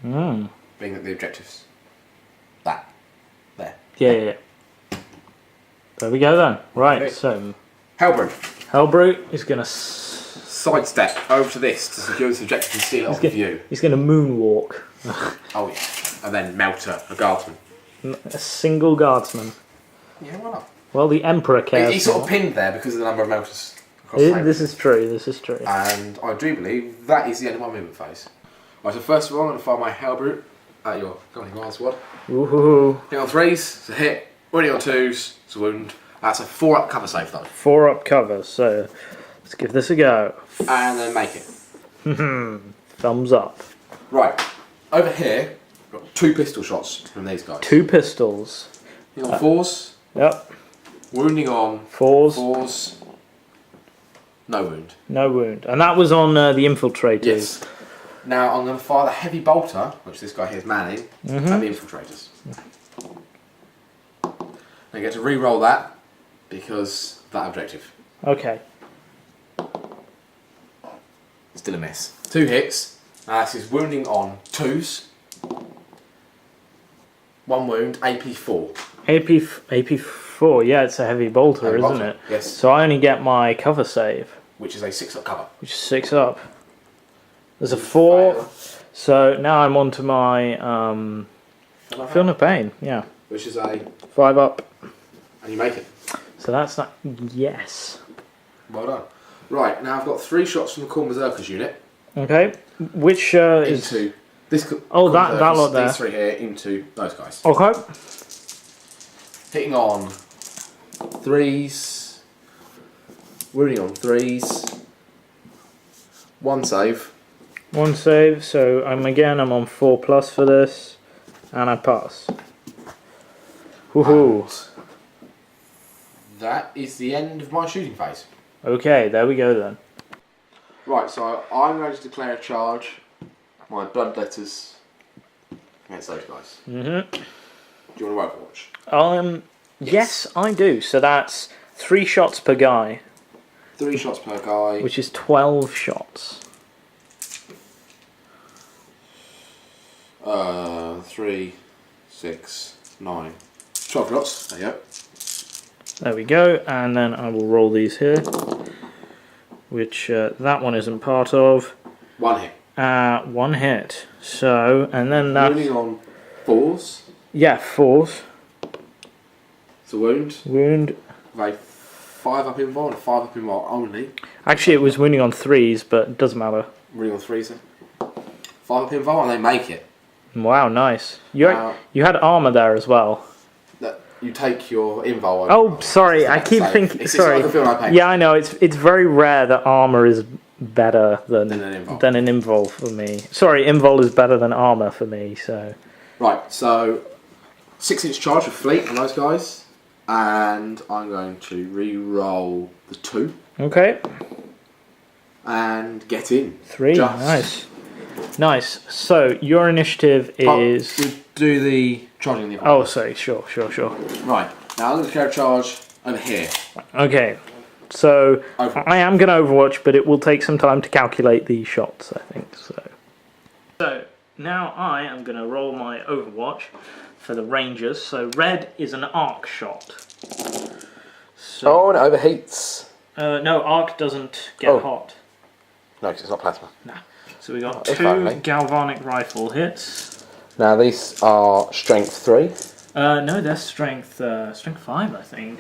Being that the objective's that. There. Yeah. There we go then. Right, Okay. so Hellbrute. Hellbrute is going to... Sidestep over to this to secure this objective and seal it off view. He's going to moonwalk. Oh yeah. And then Melter, a guardsman. A single guardsman. Yeah, why not? Well, the Emperor cares. He's sort of pinned there because of the number of Melters across the table. This is true. And I do believe that is the end of my movement phase. Right, so first of all, I'm going to fire my Hellbrute at your Guardian squad. Woohoo. Hit on 3s, it's a hit. Wounding on 2s, it's a wound. That's a 4-up cover save though. 4 up cover, so let's give this a go. And then make it. Thumbs up. Right, over here, we've got 2 pistol shots from these guys. 2 pistols. Hit on 4s, Yep. wounding on 4s. 4s, no wound. No wound. And that was on the infiltrators. Yes. Now I'm going to fire the heavy bolter, which this guy here is manning, at the infiltrators. I get to re-roll that because of that objective. Okay. Still a miss. 2 hits. This is wounding on 2s. 1 wound, AP4. AP4, yeah, it's a heavy bolter, Heavy isn't bolter, it? yes. So I only get my cover save, Which is a 6-up cover. which is 6 up. There's a 4, so now I'm on to my Feel No Pain, yeah. Which is a... 5 up. And you make it. So that's that. Yes. Well done. Right, now I've got 3 shots from the Khorne Berserkers unit. Okay. Which is... Into this... Oh, Khorne that Berserkers, lot there. These 3 here into those guys. Okay. Hitting on 3s. Wounding on 3s. 1 save. 1 save, so I'm on 4+ for this, and I pass. Woohoo! And that is the end of my shooting phase. Okay, there we go then. Right, so I'm going to declare a charge. My blood letters against those guys. Do you want to Overwatch? Yes, I do. So that's 3 shots per guy. 3 shots per guy. Which is 12 shots. 3, 6, 9. 12 shots. There you go. There we go. And then I will roll these here. Which that one isn't part of. 1 hit. 1 hit. So, and then that. Wounding on 4s. Yeah, 4s. It's a wound. Wound. With a 5 up invul and a 5 up invul only. Actually, it was wounding on 3s, but it doesn't matter. Wounding on 3s then. 5 up invul and they make it. Wow, nice. You had armor there as well. You take your invul. Oh, sorry. I keep thinking. Sorry. Yeah, I know. It's very rare that armor is better than an invul for me. Sorry, invul is better than armor for me. So. Right. So 6-inch charge with fleet on those guys, and I'm going to re-roll the 2. Okay. And get in. 3. Nice. Nice. So your initiative is. We do the charging the. Oh, sorry. Sure. Right. Now I'm going to carry a charge over here. Okay. So Overwatch. I am going to Overwatch, but it will take some time to calculate the shots, I think. So now I am going to roll my Overwatch for the Rangers. So red is an arc shot. So, and it overheats. no, arc doesn't get hot. No, because it's not plasma. No. So we got 2 galvanic rifle hits. Now these are strength 3. No, they're strength 5, I think.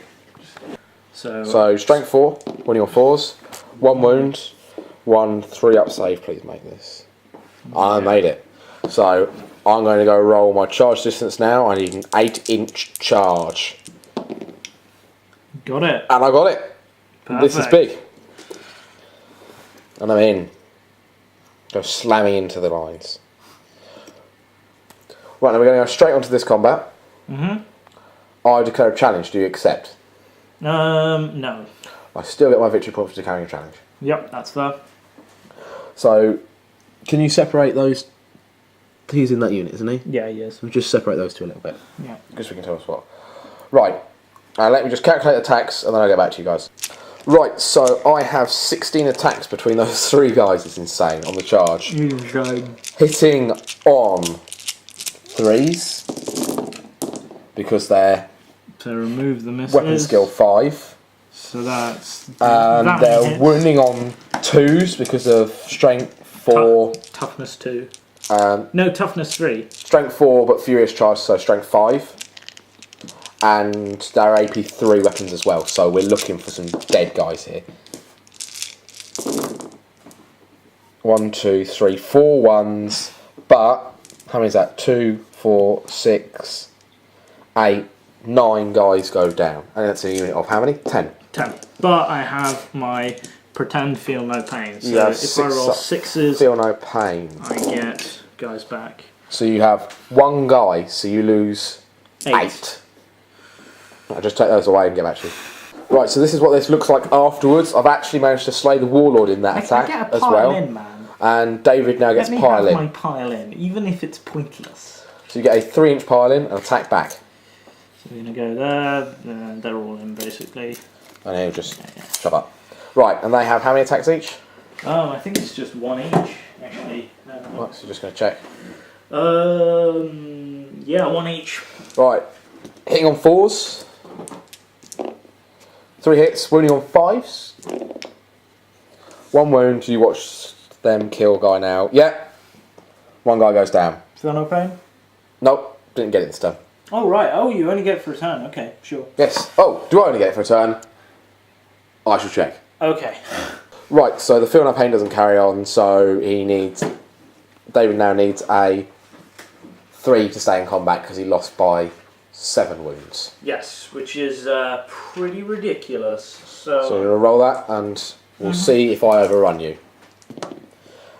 So strength 4, winning on 4s, 1 wound, 1 3-up save. Please make this. I made it. So I'm going to go roll my charge distance now. I need an 8-inch charge. Got it. And I got it. Perfect. This is big. And I'm in. Go slamming into the lines. Right, now we're going to go straight onto this combat. I declare a challenge. Do you accept? No. I still get my victory point for declaring a challenge. Yep, that's fair. So, can you separate those? He's in that unit, isn't he? Yeah, he is. We'll just separate those two a little bit. Yeah. Because we can tell us what. Right. Let me just calculate attacks and then I'll get back to you guys. Right, so I have 16 attacks between those 3 guys. It's insane on the charge. Hitting on 3s because they're to remove the missiles. weapon skill 5. So that's And they're wounding on 2s because of strength 4. Toughness 2. No, toughness 3. Strength 4 but furious charge, so strength 5. And they're AP 3 weapons as well, so we're looking for some dead guys here. 1, 2, 3, 4 ones, but how many is that? 2, 4, 6, 8, 9 guys go down. And that's a unit of how many? 10. 10. But I have my pretend feel no pain. So Yeah, if I roll 6s, feel no pain. I get guys back. So you have 1 guy, so you lose 8. I'll just take those away and get back to you. Right, so this is what this looks like afterwards. I've actually managed to slay the Warlord in that attack I get a as pile well. in, man. And David now gets Let me pile have in. my pile in, even if it's pointless. So you get a 3-inch pile in and attack back. So we're going to go there, and they're all in basically. And he'll just shove up. Right, and they have how many attacks each? I think it's just 1 each, actually. Right, so just going to check. Yeah, 1 each. Right, hitting on 4s. 3 hits, wounding on 5s. 1 wound, you watch them kill guy now. Yeah. 1 guy goes down. Feel no pain? Nope, didn't get it this turn. Oh, right. Oh, you only get it for a turn. Okay, sure. Yes. Oh, do I only get it for a turn? I shall check. Okay. Right, so the feel no pain doesn't carry on, so David now needs a 3 to stay in combat because he lost by 7 wounds. Yes, which is pretty ridiculous. So we're going to roll that and we'll see if I overrun you.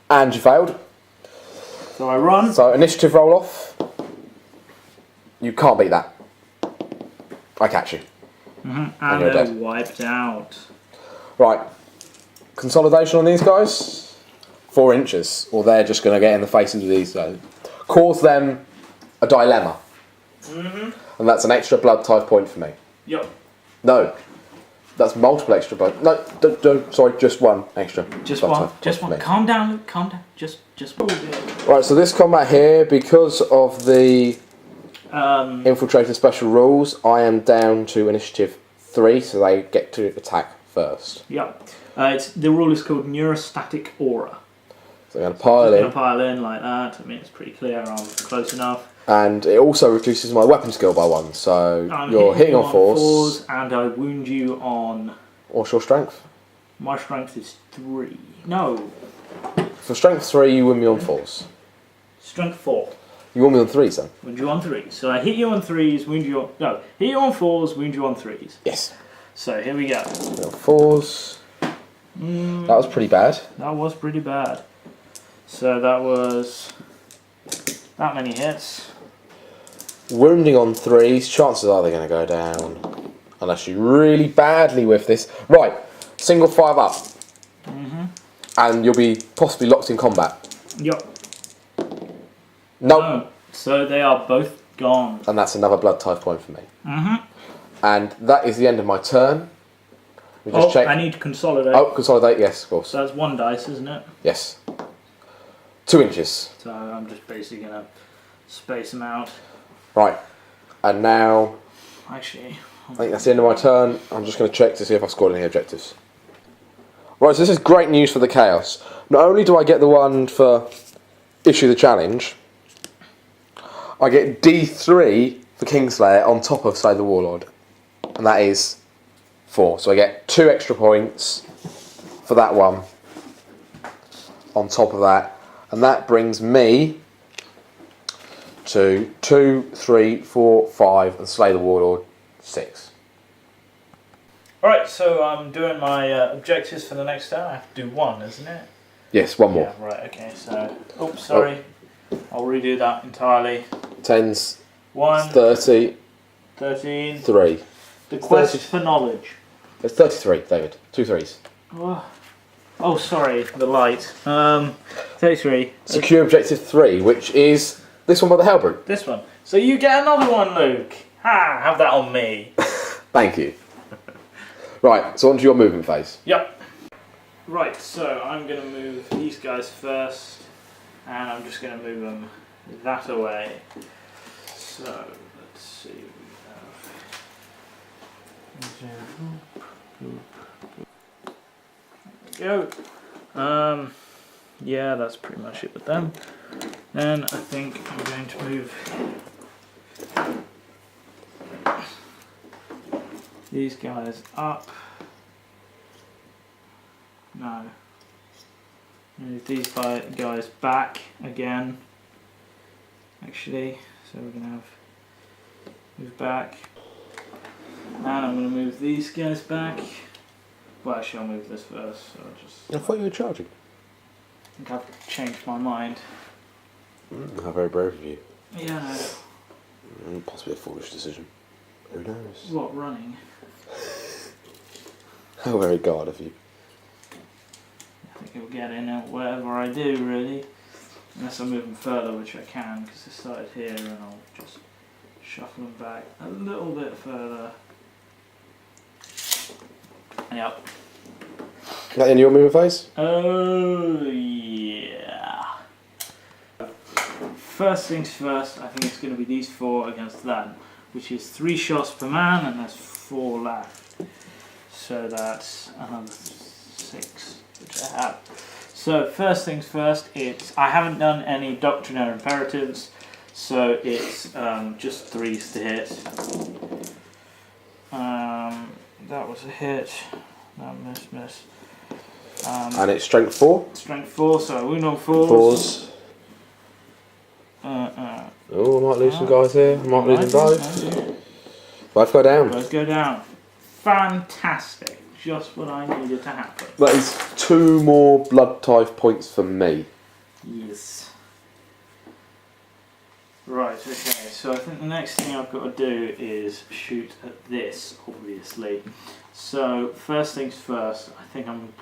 And you failed. So I run. So initiative roll off. You can't beat that. I catch you. And you're they're dead. wiped out. Right. Consolidation on these guys. 4 inches. Or they're just going to get in the faces of these guys. Cause them a dilemma. And that's an extra blood type point for me. Yep. No. That's multiple extra blood. No, don't. Sorry, just one extra. Just blood one. type Just point one. for me. Calm down, Luke. Calm down. Just. Right. So this combat here, because of the infiltrating special rules, I am down to initiative 3, so they get to attack first. Yeah. The rule is called neurostatic aura. So I'm going to pile Just in. going to pile in like that. I mean, it's pretty clear. I'm close enough. And it also reduces my weapon skill by 1, so I'm you're hitting you on force. and I wound you on. What's your strength? My strength is 3. No, For strength 3, you wound me on force. strength 4. You wound me on 3s then? Wound you on 3s. So I hit you on 3s, wound you on. No, hit you on 4s, wound you on 3s. Yes. So here we go. 4s. That was pretty bad. That was pretty bad. So that was that many hits. Wounding on 3s, chances are they're going to go down. Unless you really badly whiff this. Right, single 5 up. And you'll be possibly locked in combat. Yup. Nope. Oh, so they are both gone. And that's another blood type point for me. And that is the end of my turn. We just check. I need to consolidate. Oh, consolidate, yes, of course. So that's 1 dice, isn't it? Yes. 2 inches. So I'm just basically going to space them out. Right. And now, Actually, I think that's the end of my turn. I'm just going to check to see if I've scored any objectives. Right, so this is great news for the Chaos. Not only do I get the one for issue the challenge, I get D3 for Kingslayer on top of Slay the Warlord. And that is 4. So I get 2 extra points for that one on top of that. And that brings me to 2, 3, 4, 5 and Slay the Warlord 6. Alright, so I'm doing my objectives for the next turn. I have to do 1, isn't it? Yes, one more. Yeah, right, okay, so... Oops, sorry. I'll redo that entirely. 10's 1, 30, 13. 3. The quest 30. for knowledge. It's 33, David. 2 3s. Oh, sorry, the light. 33. Secure objective 3, which is this one by the Hellbrute. This one. So you get another one, Luke. Ha! Have that on me. Thank you. Right, so on to your movement phase. Yep. Right, so I'm going to move these guys first, and I'm just going to move them that away. So, let's see. There we go. Yeah, that's pretty much it with them. Then I think I'm going to move these guys up. No. Move these guys back again. Actually, so we're gonna have move back. And I'm gonna move these guys back. Well, actually, I'll move this first. So I'll just. I thought you were charging. I think I've changed my mind. How very brave of you. Yeah. Possibly a foolish decision. Who knows? What, running? How very guard of you. I think it'll get in at whatever I do, really. Unless I move them further, which I can, because they started here, and I'll just shuffle them back a little bit further. Yep. Is that in your movement phase? Oh, yeah. First things first, I think it's going to be these 4 against them, which is 3 shots per man, and there's 4 left. So that's another 6, which I have. So first things first, I haven't done any doctrinaire imperatives, so it's just 3s to hit. That was a hit. That miss. And it's strength 4? Strength 4, so I wound on 4s. 4s. Oh, I might lose some guys here. I might lose them both. Both go down. Both go down. Fantastic. Just what I needed to happen. That is 2 more blood type points for me. Yes. Right, okay, so I think the next thing I've got to do is shoot at this, obviously. So, first things first, I think I'm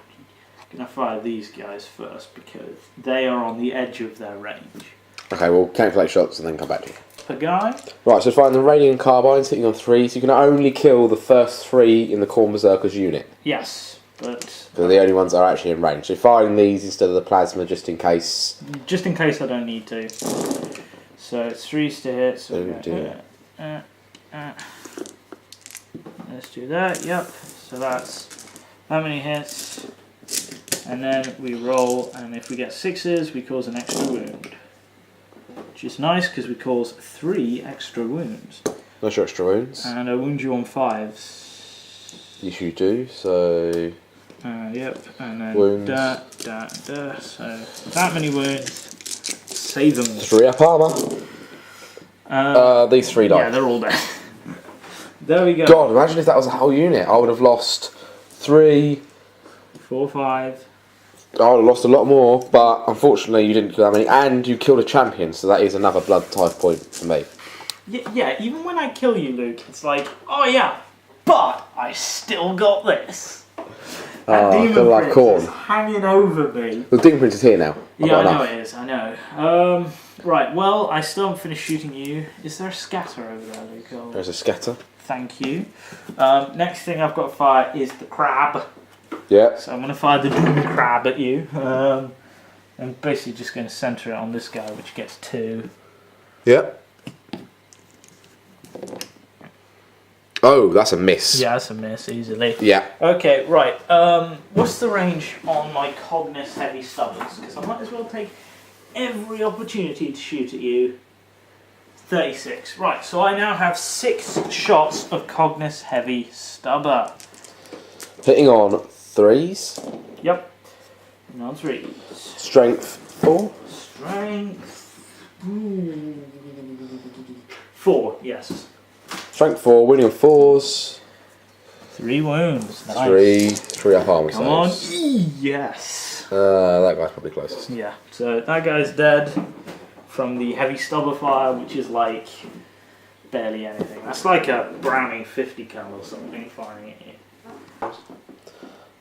going to fire these guys first because they are on the edge of their range. Okay, we'll calculate shots and then come back to you. per guy. Right, so find the radiant carbines hitting on 3, so you can only kill the first 3 in the Khorne Berserker's unit. Yes, but They're the only ones that are actually in range. So firing these instead of the plasma just in case. just in case I don't need to. So it's 3s to hit. So Oh dear. Let's do that. Yep. So that's how many hits, and then we roll, and if we get 6s, we cause an extra wound, which is nice because we cause 3 extra wounds. Not sure extra wounds. And I wound you on 5s. Yes, you do. So Yep. And then wounds. So that many wounds. Save them. 3 up armor. These 3 die. Yeah, they're all dead. There we go. God, imagine if that was a whole unit. I would have lost 3. 4, 5. I would have lost a lot more, but unfortunately you didn't kill that many, and you killed a champion, so that is another blood type point for me. Yeah, even when I kill you, Luke, it's like, oh yeah, but I still got this. That demon like prince Khorne. is hanging over me. The Demon Prince is here now. I've Yeah, got I know enough. it is, I know. Right, well, I still haven't finished shooting you. Is there a scatter over there, Luke? Oh, There's a scatter. thank you. Next thing I've got to fire is the crab. Yeah. So I'm going to fire the doom crab at you. I'm basically just going to centre it on this guy, which gets 2. Yeah. Oh, that's a miss. Yeah, that's a miss, easily. Yeah. Okay, right. What's the range on my Cognis heavy stubbers? Because I might as well take every opportunity to shoot at you. 36. Right, so I now have 6 shots of Cognis heavy stubber. Hitting on 3s. Yep. On 3s. Strength 4. Strength. 4, yes. Strength 4. Winning on 4s. 3 wounds. Nice. 3 up armor. Come on. saves. Yes. That guy's probably closest. Yeah, so that guy's dead from the heavy stubber fire, which is like barely anything. That's like a Browning 50 cal or something firing at you.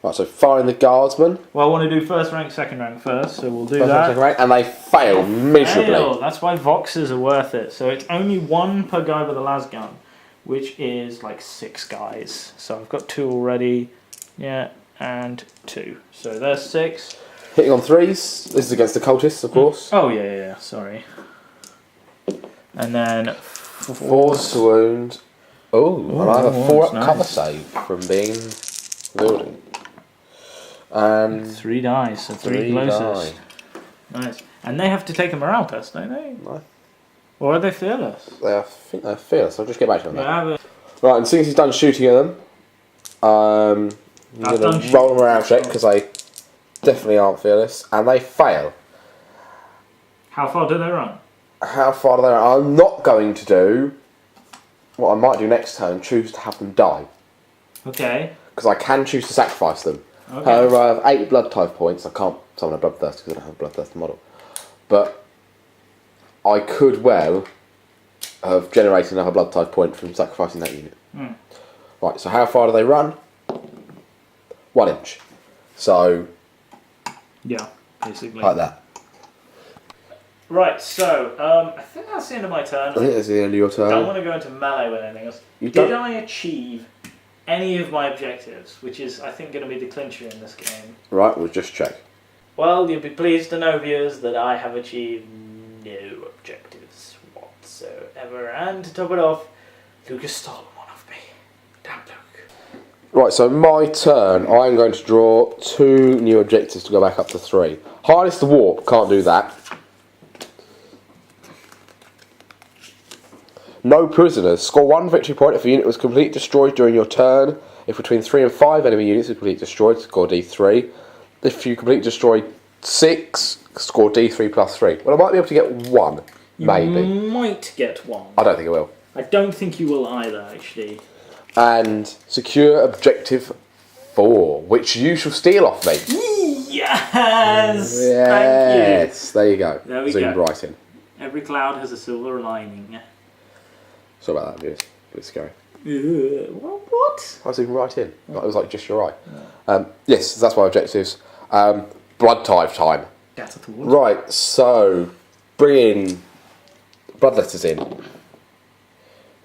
Right, so firing the guardsmen. Well, I want to do first rank, second rank first, so we'll do First that. and second rank, and they fail miserably. Fail. That's why Voxes are worth it. So it's only 1 per guy with a las gun, which is like 6 guys. So I've got 2 already. Yeah, and 2. So there's 6. Hitting on 3s. This is against the cultists, of course. Oh, yeah, sorry. And then 4 wound. Oh, and I have a 4 up that's cover nice. save from being building. And 3 dice, so 3 3 closest. die. Nice. And they have to take a morale test, don't they? No. Or are they fearless? I think they're fearless. I'll just get back to them. Yeah, Right, and since he's done shooting at them, I'm I've going done to roll them around check because they definitely aren't fearless, and they fail. how far do they run? How far do they run? I'm not going to do what I might do next turn, choose to have them die. Okay. Because I can choose to sacrifice them. Okay. However, I have 8 blood type points. I can't summon a bloodthirst because I don't have a bloodthirst model. But I could well have generated another blood type point from sacrificing that unit. Hmm. Right, so how far do they run? 1 inch. So, Yeah, basically. like that. Right, so I think that's the end of my turn. I think that's the end of your I don't turn. want to go into melee with anything else. You Did don't- I achieve any of my objectives, which is, I think, going to be the clincher in this game? Right, we'll just check. Well, you'll be pleased to know, viewers, that I have achieved no objectives whatsoever. And to top it off, Luke has stolen one of me. Damn Luke. Right, so my turn, I'm going to draw 2 new objectives to go back up to 3. Harness the warp, can't do that. No prisoners. Score 1 victory point if a unit was completely destroyed during your turn. If between 3 and 5 enemy units are completely destroyed, score D3. If you completely destroy 6, score D3 plus 3. Well, I might be able to get 1, maybe. You might get one. I don't think I will. I don't think you will either, actually. And secure objective 4, which you shall steal off me. Yes! Thank Yes, there you go. There we Zoomed go. right in. you. Every cloud has a silver lining. Sorry about that, viewers. A bit scary. What? I zoomed right in. It was like just your eye. Yes, that's my objectives. Blood type time. That's a thought. Right, so bring in bloodletters in.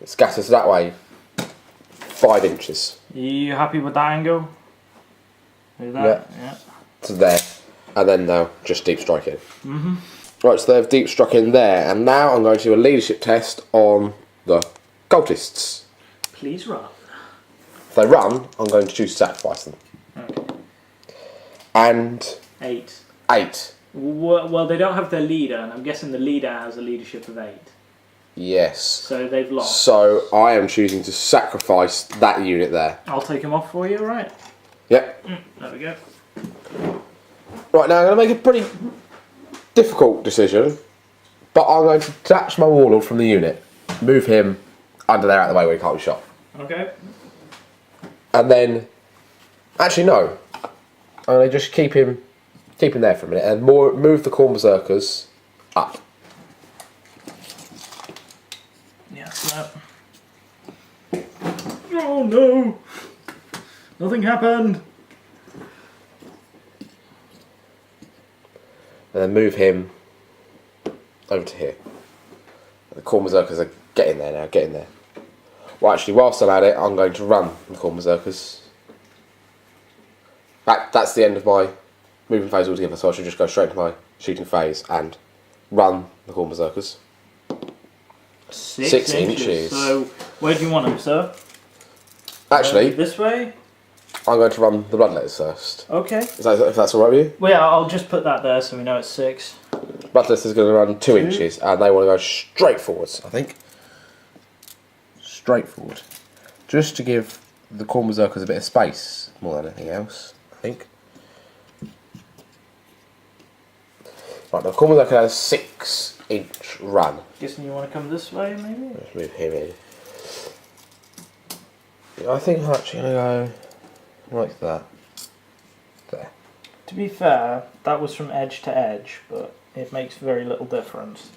It scatters that way 5 inches. You happy with that angle? With that? Yeah. To there. And then they'll just deep strike in. Right, so they've deep struck in there, and now I'm going to do a leadership test on the cultists. Please run. If they run, I'm going to choose to sacrifice them. Okay. And 8. 8. Well, they don't have their leader, and I'm guessing the leader has a leadership of 8. Yes. So they've lost. So I am choosing to sacrifice that unit there. I'll take him off for you, right? Yep. There we go. Right, now I'm going to make a pretty difficult decision, but I'm going to detach my warlord from the unit, move him under there out of the way where he can't be shot. Okay. And then, actually no, I'm going to just keep him there for a minute and move the Khorne berserkers up. Yeah, so that. Oh no! Nothing happened! And then move him over to here. The Khorne berserkers are getting there now, getting there. Well, actually, whilst I'm at it, I'm going to run the Khorne berserkers. That's the end of my moving phase altogether, so I should just go straight to my shooting phase and run the Khorne berserkers. 6 inches. So, where do you want them, sir? Actually, this way? I'm going to run the bloodletters first. Okay. If that's alright with you? Well, yeah, I'll just put that there so we know it's 6. Bloodletters is going to run 2 inches, and they want to go straight forwards, I think. Straight forward. Just to give the Khorne berserkers a bit of space, more than anything else, I think. Right, the Khorne berserker has a 6-inch run. Guessing you want to come this way, maybe? Let's move him in. Yeah, I think I'm actually going to go like that. There. To be fair, that was from edge to edge, but it makes very little difference.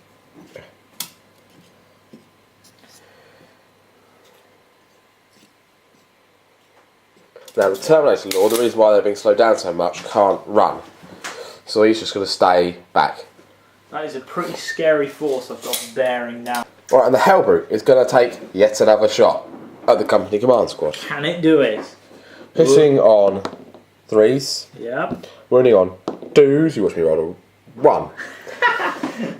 Now the Terminator Lord, the reason why they're being slowed down so much, can't run. So he's just going to stay back. That is a pretty scary force I've got bearing down. Right, and the Hellbrute is going to take yet another shot at the company command squad. Can it do it? Hitting on 3s. Yep. Running on 2s. You watch me roll a 1.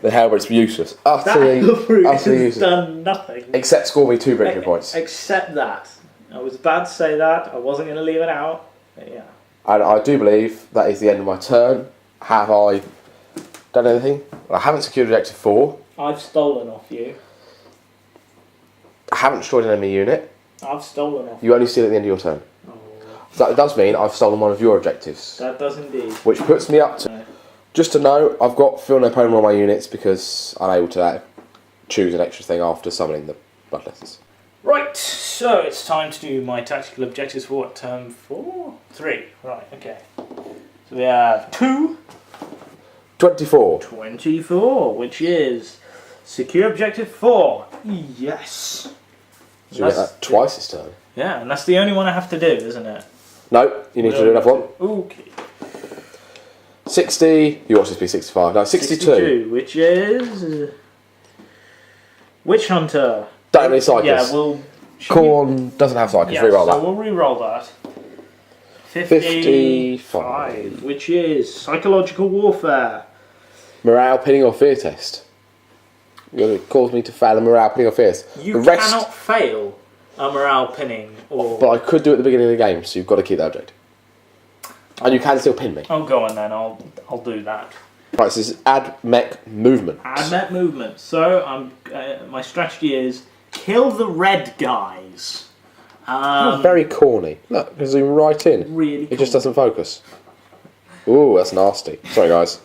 The Hellbrute's useless. Utterly has useless. done nothing. Except score me 2 victory points. Except that. I was about to say that. I wasn't going to leave it out. But yeah. And I do believe that is the end of my turn. Have I done anything? Well, I haven't secured objective 4. I've stolen off you. I haven't destroyed an enemy unit. I've stolen off You only steal at the end of your turn. Oh, So that does mean I've stolen one of your objectives. that does indeed. Which puts me up to... Just to know, I've got Feel No Pain on all my units because I'm able to choose an extra thing after summoning the bloodletters. Right, so it's time to do my tactical objectives for what, term 4? 3, right, okay. So we have 2, 24. 24, which is secure objective 4. Yes. So you get that twice this turn. Yeah, and that's the only one I have to do, isn't it? No, you need to do another one. Okay. 60, you watch this be 65. No, 62. Which is... Witch Hunter. Don't have any Psychers. Yeah, we'll... Khorne doesn't have Psychers, Yeah, reroll so that. we'll re-roll that. 55. Which is Psychological Warfare. Morale, pinning or fear test. You're going to cause me to fail a morale, pinning or fear test. You cannot fail a morale pinning or... But I could do it at the beginning of the game, so you've got to keep that objective. And you can still pin me. Oh, go on then, I'll do that. Right, so this is add mech movement. Add mech movement. So, my strategy is kill the red guys. Very corny. Look, there's zoom right in. Really It just doesn't focus. Ooh, that's nasty. Sorry, guys.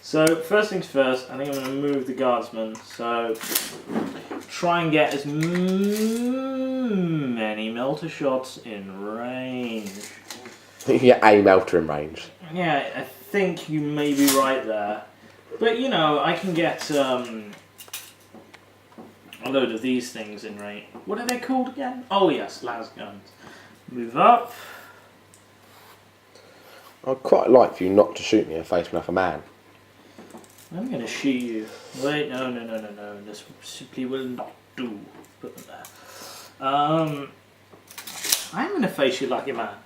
So, first things first, I think I'm going to move the guardsmen. So, try and get as many melter shots in range. You can get a melter in range. Yeah, I think you may be right there. But, you know, I can get a load of these things in range. What are they called again? Oh, yes, las guns. Move up. I'd quite like for you not to shoot me and face me like a man. I'm going to shoot you. Wait, no. This simply will not do. Put them there. I'm going to face you like a man.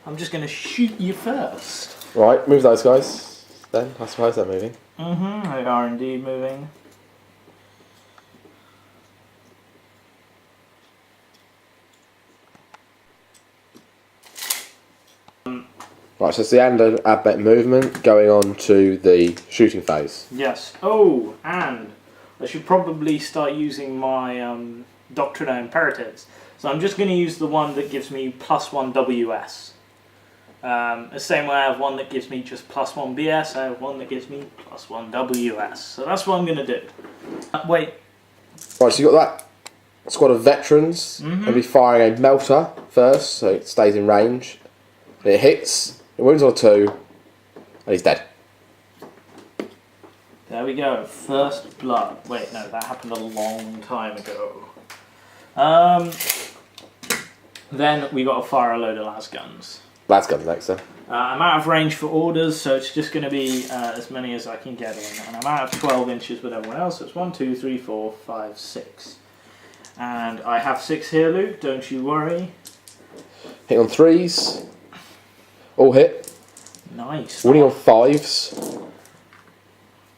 I'm just going to shoot you first. Right, move those guys. Then I suppose they're moving. They are indeed moving. Right, so it's the end of Admech movement going on to the shooting phase. Yes. Oh, and I should probably start using my Doctrine Imperatives. So I'm just going to use the one that gives me +1 WS. The same way I have one that gives me just +1 BS, I have one that gives me +1 WS. So that's what I'm going to do. Wait. Right, so you've got that squad of veterans. They'll be firing a melter first, so it stays in range. And it hits, it wounds on a 2, and he's dead. There we go. First blood. Wait, no, that happened a long time ago. Then we got to fire a load of las guns. Las guns next then. I'm out of range for orders, so it's just going to be as many as I can get in. And I'm out of 12 inches with everyone else, so it's 1, 2, 3, 4, 5, 6. And I have 6 here, Luke, don't you worry. Hit on 3s. All hit. Nice. Winning on 5s.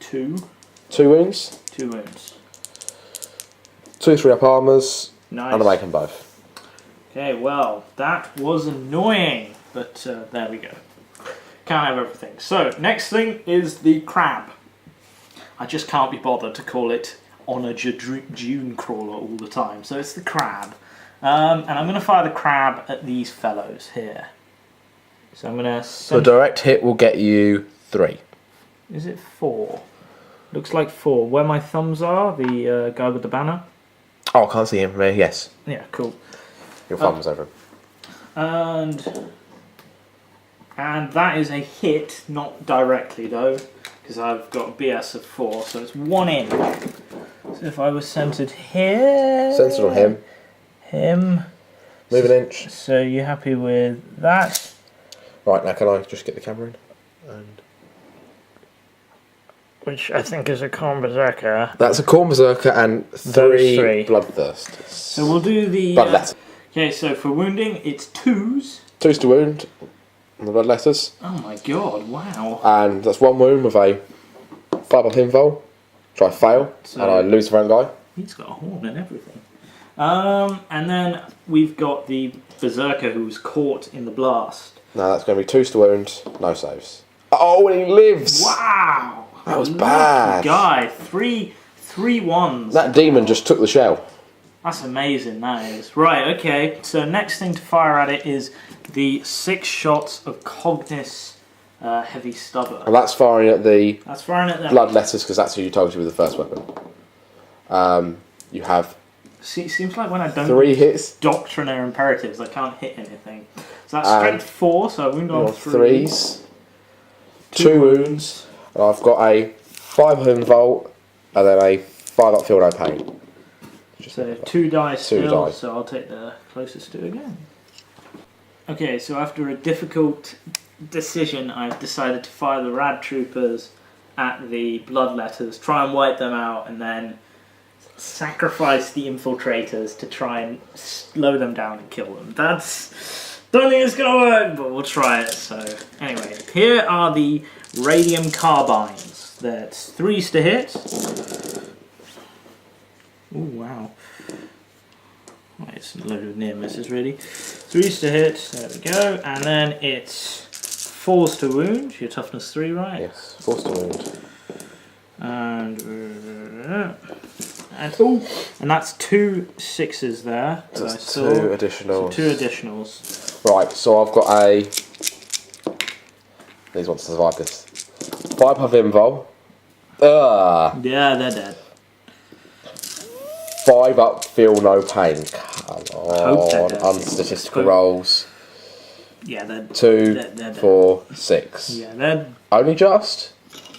2. 2 wounds. 2 wounds. 2 3 up armours. Nice. And I make them both. Okay, well, that was annoying, but there we go. Can't have everything. So, next thing is the crab. I just can't be bothered to call it Onager Dune Crawler all the time, so it's the crab. And I'm going to fire the crab at these fellows here. So I'm going to... So a direct hit will get you 3. Is it 4? Looks like 4. Where my thumbs are, the guy with the banner. Oh, I can't see him from here. Yes. Yeah, cool. Your thumb's over him. And that is a hit, not directly though, because I've got a BS of 4, so it's 1 in. So if I was centered here... Centered on him. Him. Move an inch. So you happy with that? Right, now can I just get the camera in? And Which I think is a Khorne Berserker. that's a Khorne Berserker and 3 Bloodthirst. So we'll do the... Bloodletter. Okay, so for wounding, it's 2s. 2's to wound on the bloodletters. Oh my god, wow. And that's 1 wound with a 5 up invul. Try fail, So- and I lose the front guy. He's got a horn and everything. And then we've got the Berserker who was caught in the blast. Now that's going to be 2's to wound, no saves. Oh, and he lives! Wow! That was Lucky bad. Guy, three ones. That demon just took the shell. That's amazing, that is. Right, okay, so next thing to fire at it is the 6 shots of Cognis Heavy Stubber. And that's firing at the That's firing at them. bloodletters because that's who you targeted with the first weapon. You have See, seems like when I don't 3 hits. Doctrinaire Imperatives, I can't hit anything. So that's strength 4, so I wound on Your 3. 3s. 2 wounds. And I've got a 5 up invul and then a 5 up feel no pain. So 2 dice 2 still, die. so I'll take the closest 2 again. Okay, so after a difficult decision, I've decided to fire the Rad Troopers at the Bloodletters, try and wipe them out, and then sacrifice the Infiltrators to try and slow them down and kill them. Don't think it's gonna work, but we'll try it. So anyway, here are the Radium Carbines. That's 3s to hit. Oh wow. It's a load of near misses really. 3s to hit, there we go. And then it's 4s to wound. Your toughness 3, right? Yes, 4's to wound. And that's 2 6s there. So as I that's saw. 2 additionals. So 2 additionals. Right, so I've got a... These want to survive this. 5 up invul. Yeah, they're dead. 5 up feel no pain. Come hope they're on, dead. unstatistical rolls. Yeah, they're 2, dead. 4, 6. Yeah, they're... Only just,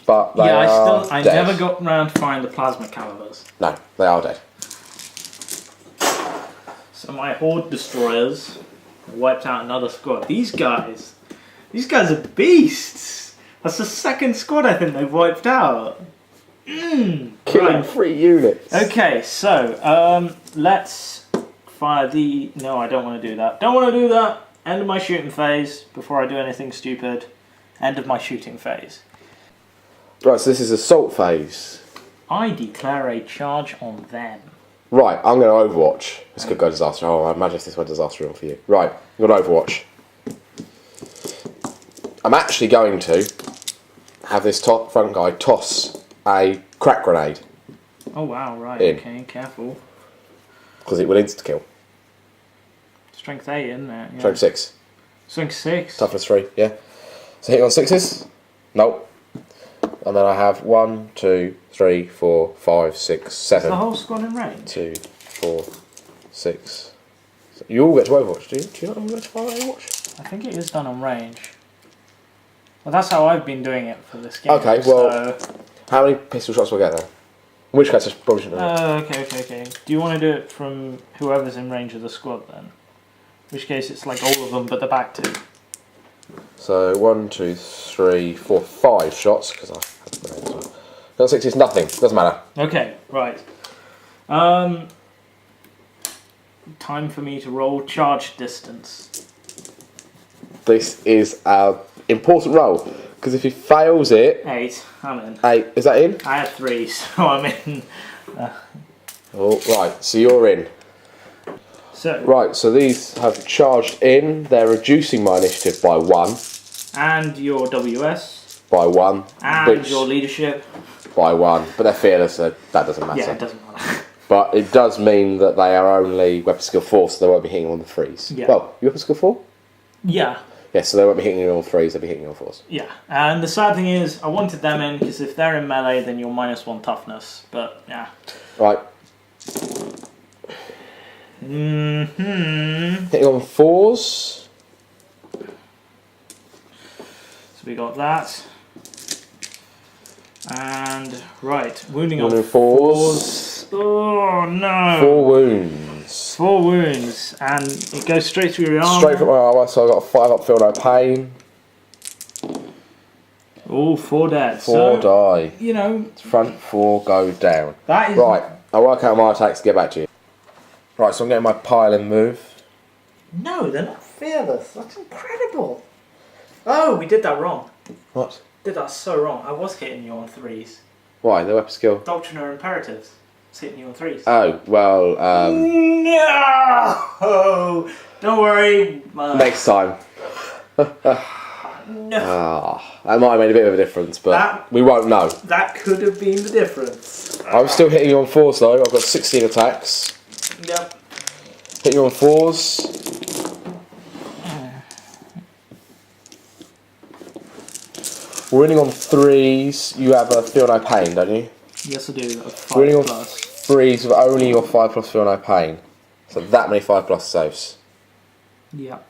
but they Yeah, are I dead. never got round to find the plasma calibers. No, they are dead. So my Horde Destroyers wiped out another squad. These guys are beasts. That's the 2nd squad I think they've wiped out. Killing Right. 3 units. Okay, so let's fire the. No, I don't want to do that. Don't want to do that. End of my shooting phase before I do anything stupid. End of my shooting phase. Right, so this is assault phase. I declare a charge on them. Right, I'm going to Overwatch. This could go disaster. Oh, I imagine if this went disaster wrong for you. Right, I'm going to Overwatch. I'm actually going to have this top front guy toss a crack grenade. Oh wow! Right. In. Okay. Careful. Because it will insta-kill. Strength 8, isn't it? Yeah. Strength 6. Strength 6. Toughness 3, yeah. So hitting on 6s? Nope. And then I have 1, 2, 3, 4, 5, 6, 7. Is the whole squad in range? 2, 4, 6. So you all get to Overwatch, do you? Do you not all get to Overwatch? I think it is done on range. Well, that's how I've been doing it for this game. Okay, well, how many pistol shots will I get there? In which case I probably shouldn't have. Okay. Do you want to do it from whoever's in range of the squad then? In which case it's like all of them but the back 2. So 1, 2, 3, 4, 5 shots, because I had the grenade as well. Gun 6 is nothing, doesn't matter. Okay, right. Time for me to roll charge distance. This is an important roll, because if he fails it... 8, I'm in. 8, is that in? I had 3, so I'm in. Oh, right, so you're in. So, Right, so these have charged in. They're reducing my initiative by 1. and your WS, By 1. and your leadership. By 1. But they're fearless, so that doesn't matter. Yeah, it doesn't matter. But it does mean that they are only weapon skill 4, so they won't be hitting on the 3s. Yeah. Well, you weapon skill 4? Yeah. Yeah, so they won't be hitting you on 3s, they'll be hitting you on 4s. Yeah, and the sad thing is, I wanted them in because if they're in melee, then you're -1 toughness. But yeah. Right. Hitting on 4s. So we got that, and right, wounding on Wounding 4s. Oh no! 4 wounds. 4 wounds, and it goes straight through your arm. Straight from my armour, so I've got a 5 up, feel no pain. Oh, 4 dead. 4 die. You know, Front 4 go down. that is Right, I'll work out my attacks to get back to you. Right, so I'm getting my piling move. No, they're not fearless. That's incredible. Oh, we did that wrong. What? Did that so wrong. I was hitting you on 3s. Why? The weapon skill? Doctrine or imperatives. It's hitting you on 3s. Oh, well, No! Don't worry. next time. No. That might have made a bit of a difference, but That- we won't know. That could have been the difference. I'm still hitting you on 4s though. I've got 16 attacks. Yep. Hitting you on 4s. Winning on 3s, you have a feel no pain, don't you? Yes, I do. A 5 Winning on plus. 3s with only your 5 plus feel no pain. So that many 5 plus saves. Yep.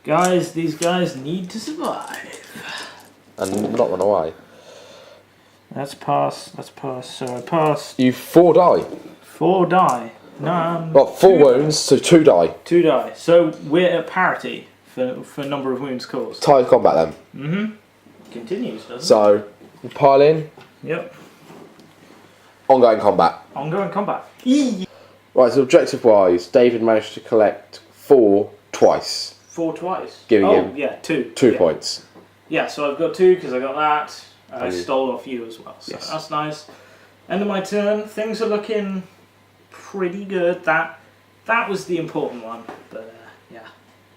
Guys, these guys need to survive. And not run away. Let's pass. So I passed. You 4 die. 4 die. No, Well, 4 wounds, so 2 die. 2 die. So we're at parity for number of wounds caused. Tied combat then. Continues, doesn't So, you pile in, it? Yep. ongoing combat. Ongoing combat. Right, so objective wise, David managed to collect 4 twice, 4 twice. Giving oh, him yeah, 2. 2 Yeah. points. Yeah, so I've got 2 because I got that. I And you- stole off you as well, so Yes. that's nice. End of my turn. Things are looking pretty good. That was the important one, but yeah.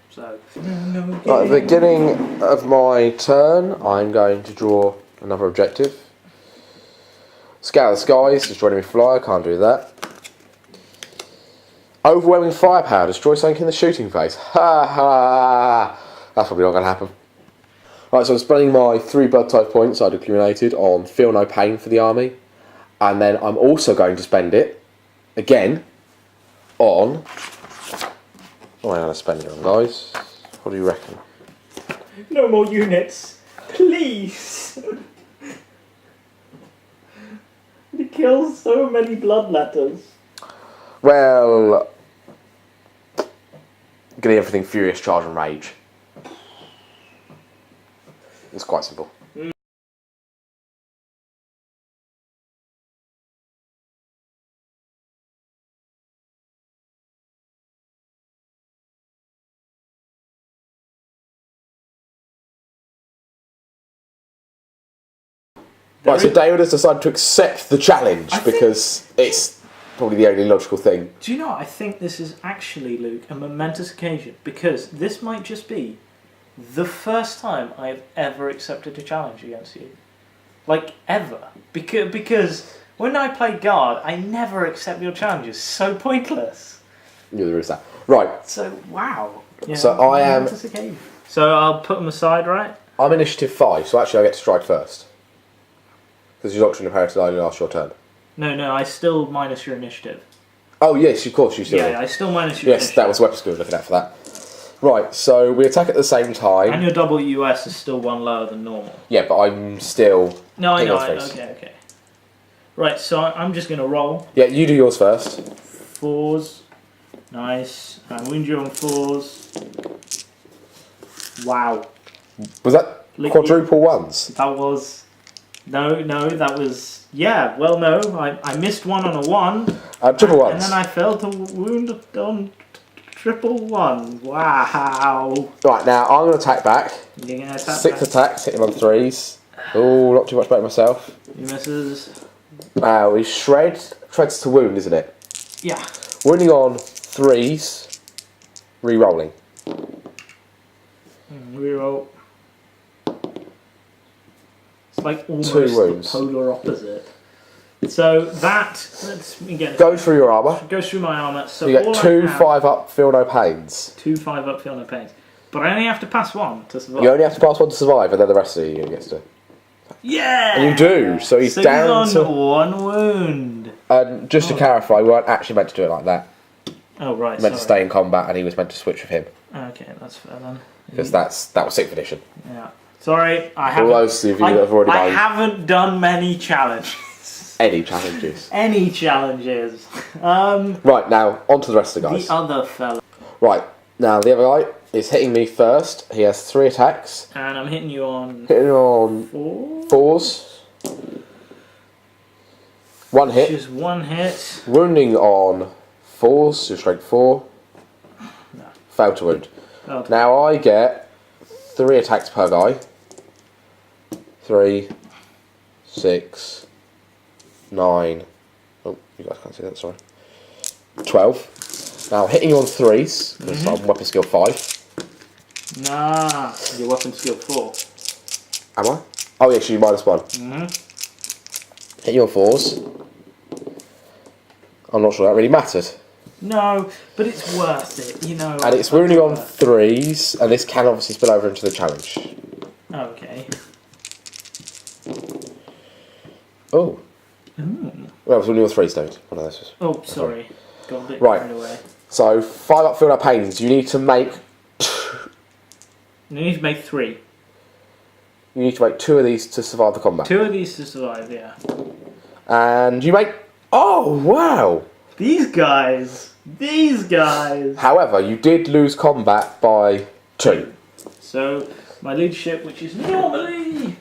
So Right, at the beginning of my turn, I'm going to draw another objective. Scour the skies, destroy enemy flyer, can't do that. Overwhelming firepower, destroy something in the shooting phase. Ha ha! That's probably not going to happen. Right, so I'm spending my 3 blood type points I'd accumulated on Feel No Pain for the army. And then I'm also going to spend it, again, on... What am I going to spend it on, guys? What do you reckon? no more units, please. It kills so many bloodletters. Well... Getting everything Furious, Charge and Rage. It's quite simple. Right, so David has decided to accept the challenge because it's probably the only logical thing. Do you know what? I think this is actually, Luke, a momentous occasion because this might just be the first time I've ever accepted a challenge against you. Like, ever. Because when I play Guard, I never accept your challenges. So pointless. Yeah, there is that. Right. So, wow. Yeah, So I am... momentous occasion. So I'll put them aside, right? I'm initiative 5, so actually I get to strike first. Because your doctrine inherited only lasts your turn. No, I still minus your initiative. Oh, yes, of course you still Yeah, do. I still minus your Yes, initiative. that was weapon skill looking at for that. Right, so we attack at the same time. And your WS is still one lower than normal. Yeah, but I'm still... No, I know. hitting on threes. Okay. Right, so I'm just going to roll. Yeah, you do yours first. 4s. Nice. I wound you on 4s. Wow. Was that Lick quadruple ones? That was... No, that was... Yeah, well, no. I missed one on a 1. Triple ones. And then I failed to wound on triple 1. Wow. Right, now I'm going to attack back. You're going to attack 6 back. attacks, hitting on 3s. Oh, not too much better myself. He misses. We shreds to wound, isn't it? Yeah. Wounding on 3s, re-rolling. Reroll. It's like almost 2 the wounds. polar opposite. So that, let's again, Go through your armour. goes through my armour. So You all get I 2 have- 5 up, feel no pains. 2 5 up, feel no pains. But I only have to pass 1 to survive. You only have to pass 1 to survive, and then the rest of you get to. Yeah! And you do, so he's down he's to. on 1 wound. Just to clarify, we weren't actually meant to do it like that. Oh, right. Meant to stay in combat, and he was meant to switch with him. Okay, that's fair then. Because that was 6th edition. Yeah. Sorry, I For haven't. those of you that have already I done haven't done many challenges. any challenges. Any challenges. Right, now, on to the rest of the guys. The other fella. Right, now the other guy is hitting me first. He has 3 attacks. And I'm hitting you on Hitting on 4. 4s. 1 hit. Just 1 hit. Wounding on 4s, so strength 4. No. Failed to wound. Oh, Now I get 3 attacks per guy. 3, 6, 9. Oh, you guys can't see that, sorry. 12. Now hitting you on 3s, because I'm weapon skill 5. Nah, your weapon skill 4. Am I? Oh, yes, you -1. Mm-hmm. Hitting you on 4s. I'm not sure that really mattered. No, but it's worth it, you know. And it's wounding on 3s, and this can obviously spill over into the challenge. Okay. Oh. Ooh. Well, it's wounding on 3s, don't. One of those. Oh, sorry. Got a bit Right. carried away. So, 5 up, feel no pains. You need to make. You need to make 3. You need to make 2 of these to survive the combat. 2 of these to survive, yeah. And you make. Oh, wow! These guys! However, you did lose combat by 2. So, my leadership, which is normally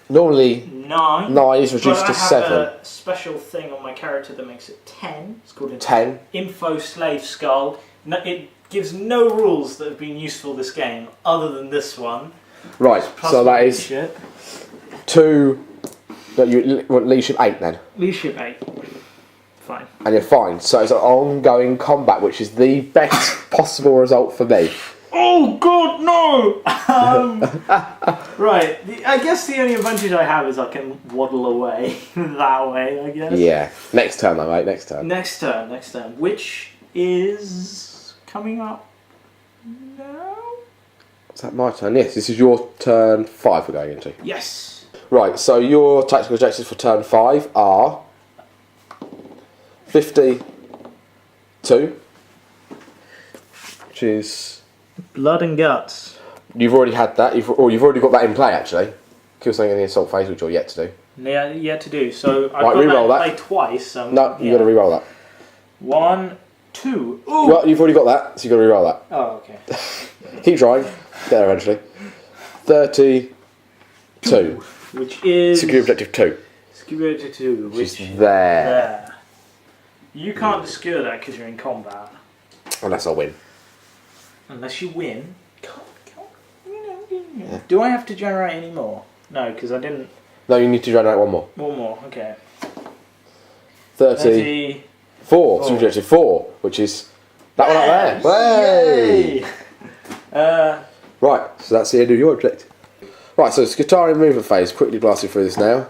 Normally, 9. 9 is reduced but to I have 7. a special thing on my character that makes it 10. It's called an 10. Info Slave Skull. No, it gives no rules that have been useful this game, other than this one. Right, Plus so my that is leadership. 2. No, you want leadership 8 then. Leadership 8. Fine. And you're fine. So it's an ongoing combat, which is the best possible result for me. Oh God, no! Right. I guess the only advantage I have is I can waddle away that way. I guess. Yeah. Next turn, though, mate. Next turn. Next turn, which is coming up now. Is that my turn? Yes. This is your turn 5 we're going into. Yes. Right. So your tactical objectives for turn 5 are 52, which is. Blood and guts. You've already had that. You've already got that in play actually. Kill something in the assault phase, which you're yet to do. Yeah, yet to do. So I've Right, got re-roll that that. in play twice. So No, you've got to re-roll that. 1, 2. Ooh. Well, you've already got that, so you've got to re-roll that. Oh, okay. Keep trying. There eventually. 32. Which is Secure objective 2. Secure objective 2, which Which is there. there. You can't secure that because you're in combat. Unless I win. Unless you win. Do I have to generate any more? No, because I didn't. No, you need to generate one more. One more, okay. 34. So you generated 4, which is that one up there. Yay! Right, so that's the end of your objective. Right, so Skitarian movement phase. Quickly blasting through this now.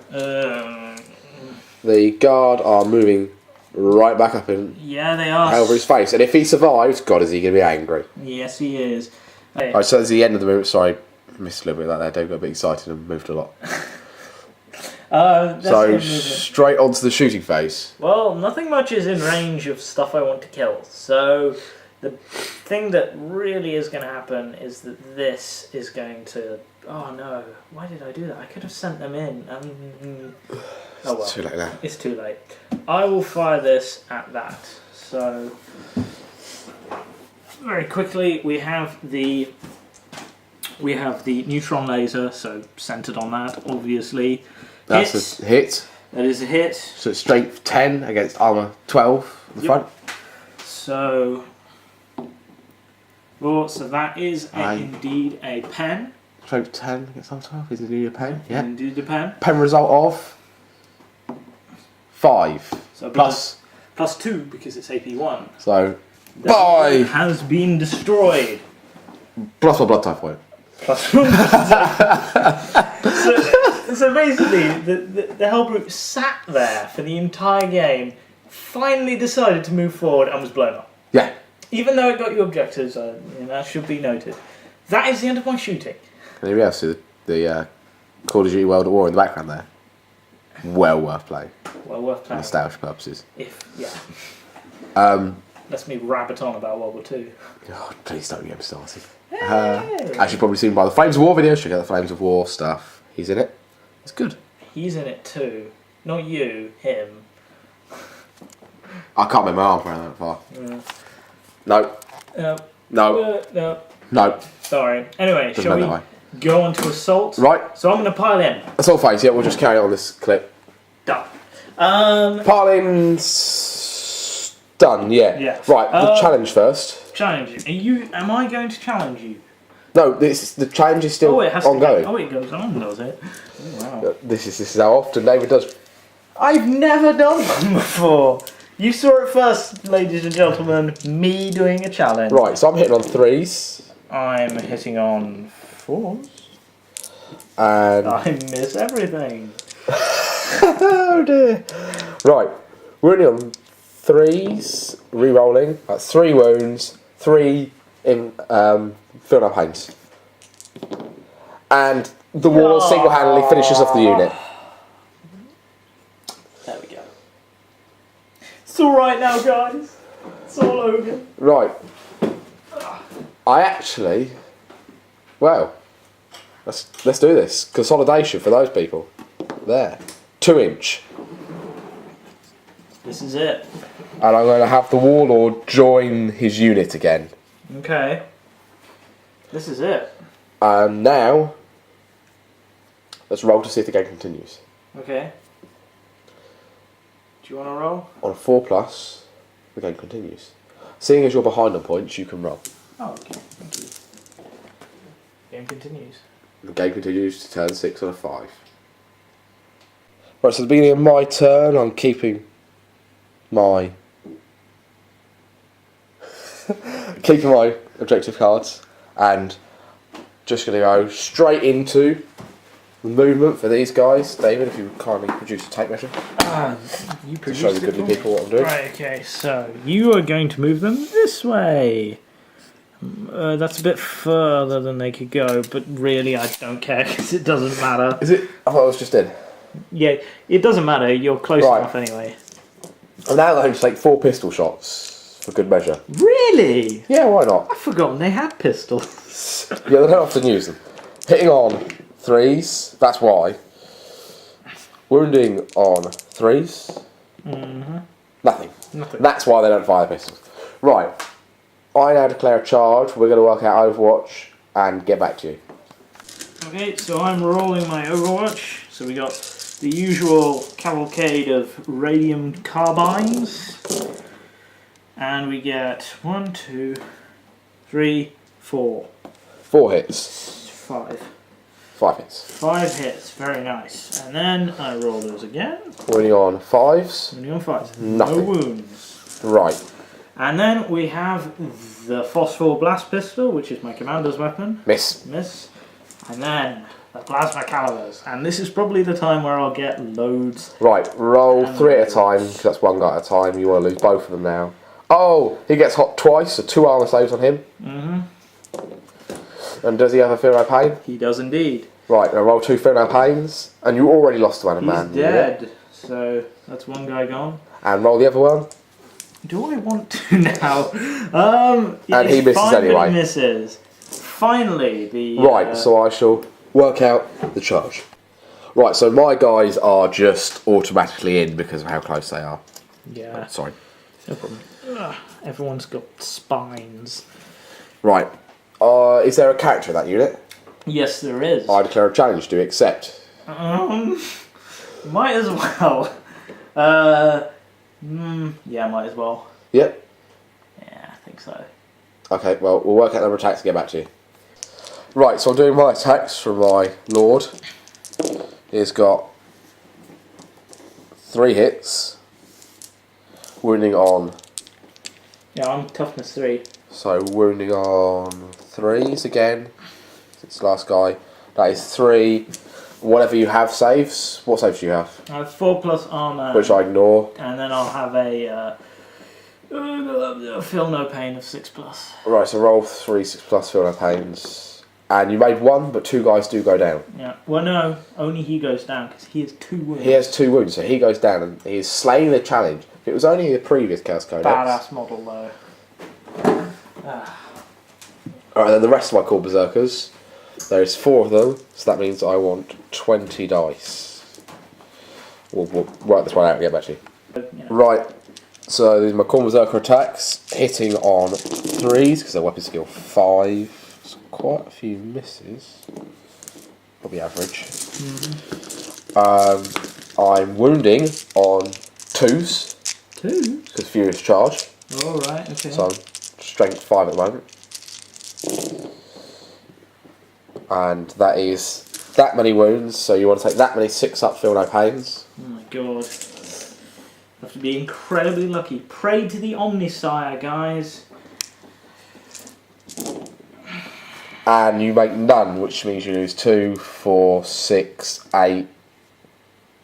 The guard are moving right back up in yeah, they are. over his face, and if he survives, God, is he going to be angry? Yes, he is. Hey. Right, so that's the end of the movement. Sorry, missed a little bit of that there. Dave got a bit excited and moved a lot. So straight onto the shooting phase. Well, nothing much is in range of stuff I want to kill. So the thing that really is going to happen is that this is going to... Oh no, why did I do that? I could have sent them in. Oh well. It's too late now. It's too late. I will fire this at that. So very quickly we have the neutron laser, so centered on that, obviously. That's a hit. That is a hit. So it's strength 10 against armour 12 at the front. So, so that is indeed a pen. Strength 10 against armour 12 is indeed a pen. Yeah. Indeed a pen. Pen result of 5. So plus 2 because it's AP 1. So that has been destroyed. Plus 1 blood type point. Plus 1 So basically, the whole group sat there for the entire game, finally decided to move forward and was blown up. Yeah. Even though it got you objectives, that should be noted. That is the end of my shooting. And here we have the Call of Duty World at War in the background there. Well worth playing. Well worth playing. For nostalgia purposes. Let's me rabbit on about World War II. God, please don't get me started. As you've probably seen by the Flames of War video, check out the Flames of War stuff. He's in it. It's good. He's in it too. Not you, him. I can't make my arm around that far. No. No. Sorry. Anyway, shall we go on to assault? Right. So I'm going to pile in. Assault phase, yeah, we'll just carry on this clip. Done. Piling done, yeah. Yes. Right, the challenge first. Challenge. Am I going to challenge you? No, the challenge is still ongoing. It goes on, does it? Oh, wow. This is how often David does. I've never done one before. You saw it first, ladies and gentlemen. Me doing a challenge. Right, so I'm hitting on 3s. I'm hitting on 4s. And I miss everything. Oh dear. Right, we're only on 3s, re-rolling. That's 3 wounds, 3 in filled up pains. And the wall single-handedly finishes off the unit. There we go. It's alright now, guys. It's all over. Right. I actually... Well, let's do this. Consolidation for those people. There. 2-inch. This is it. And I'm going to have the Warlord join his unit again. Okay. This is it. And now, let's roll to see if the game continues. Okay. Do you want to roll? On a 4+, the game continues. Seeing as you're behind on points, you can roll. Oh, okay. Thank you. Game continues. The game continues to turn 6 on a 5. Right, so at the beginning of my turn, I'm keeping my objective cards and just going to go straight into the movement for these guys. David, if you would kindly produce a tape measure. You to show the goodly people what I'm doing. Right, okay, so you are going to move them this way. That's a bit further than they could go, but really I don't care because it doesn't matter. Is it? I thought it was just in. Yeah, it doesn't matter, you're close enough anyway. I'm now going to take 4 pistol shots for good measure. Really? Yeah, why not? I've forgotten they had pistols. Yeah, they don't often use them. Hitting on 3s, that's why. Wounding on 3s. Nothing. That's why they don't fire pistols. Right. I now declare a charge. We're going to work out Overwatch and get back to you. Okay, so I'm rolling my Overwatch. So we got the usual cavalcade of radium carbines. And we get 1, 2, 3, 4. 4 hits. 5. 5 hits. 5 hits, very nice. And then I roll those again. Winning on 5s. Winning on 5s. Nothing. No wounds. Right. And then we have the Phosphor Blast Pistol, which is my commander's weapon. Miss. Miss. And then the Plasma Calibers. And this is probably the time where I'll get loads. Right, roll 3 at a time, because that's one guy at a time. You want to lose both of them now. Oh, he gets hot twice, so 2 armor saves on him. And does he have a Feel No Pain? He does indeed. Right, now roll 2 Feel No Pains, and you already lost to man. He's dead. So that's one guy gone. And roll the other one. Do I want to now? And he misses fine, anyway. But he misses. Finally, the Right, so I shall work out the charge. Right, so my guys are just automatically in because of how close they are. Yeah. Sorry. No problem. Ugh, everyone's got spines. Right. Is there a character in that unit? Yes, there is. I declare a challenge. Do you accept? Might as well. Yeah, might as well. Yep. Yeah, I think so. Okay, well, we'll work out the number of attacks and get back to you. Right, so I'm doing my attacks from my Lord. He's got 3 hits. Wounding on... Yeah, I'm toughness 3. So, wounding on 3s again. It's the last guy. That is 3. Whatever you have saves. What saves do you have? I have 4+ armor. Which I ignore. And then I'll have a Feel No Pain of 6+. Right, so roll 3 6+ Feel No Pains. And you made 1, but 2 guys do go down. Yeah. Well, no, only he goes down because he has 2 wounds. He has 2 wounds, so he goes down and he is slaying the challenge. If it was only the previous Chaos Codex. Badass model though. Alright, then the rest of my core berserkers. There's 4 of them, so that means I want 20 dice. We'll write this one out and get back to you. Yeah. Right, so these are my core berserker attacks, hitting on 3s because they're weapon skill 5. So quite a few misses. Probably average. I'm wounding on 2s. 2? Because Furious Charge. Oh, right, okay. So I'm strength 5 at the moment. And that is that many wounds, so you want to take that many 6-up Feel No Pains. Oh my god. You have to be incredibly lucky. Pray to the Omnisire, guys. And you make none, which means you lose 2, 4, 6, 8,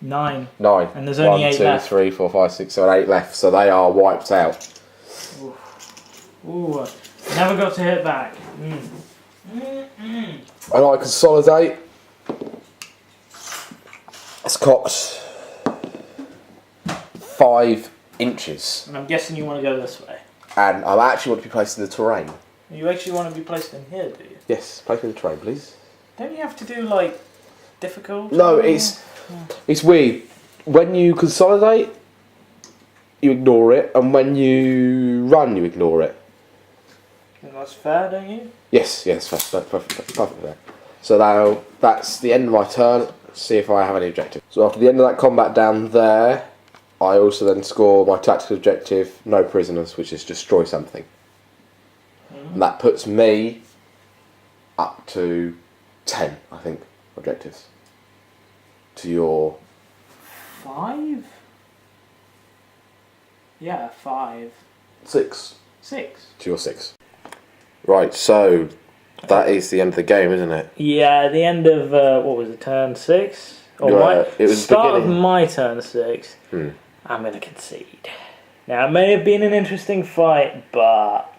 9. 9. And there's only 8 1, 2, left. 3, 4, 5, 6, 7, 8 left, so they are wiped out. Ooh, never got to hit back. And I consolidate. It's cocked 5 inches. And I'm guessing you want to go this way. And I actually want to be placed in the terrain. You actually want to be placed in here, do you? Yes, place me in the terrain, please. Don't you have to do, like, difficult? No, it's weird. When you consolidate, you ignore it, and when you run, you ignore it. And that's fair, don't you? Yes, perfect fair. So now that's the end of my turn. Let's see if I have any objective. So after the end of that combat down there, I also then score my tactical objective, no prisoners, which is destroy something. And that puts me up to 10, I think, objectives. To your... 5? Yeah, 5. 6. 6. To your 6. Right, so that is the end of the game, isn't it? Yeah, the end of, what was it, turn 6? Or It was start of beginning. my turn 6. I'm going to concede. Now, it may have been an interesting fight, but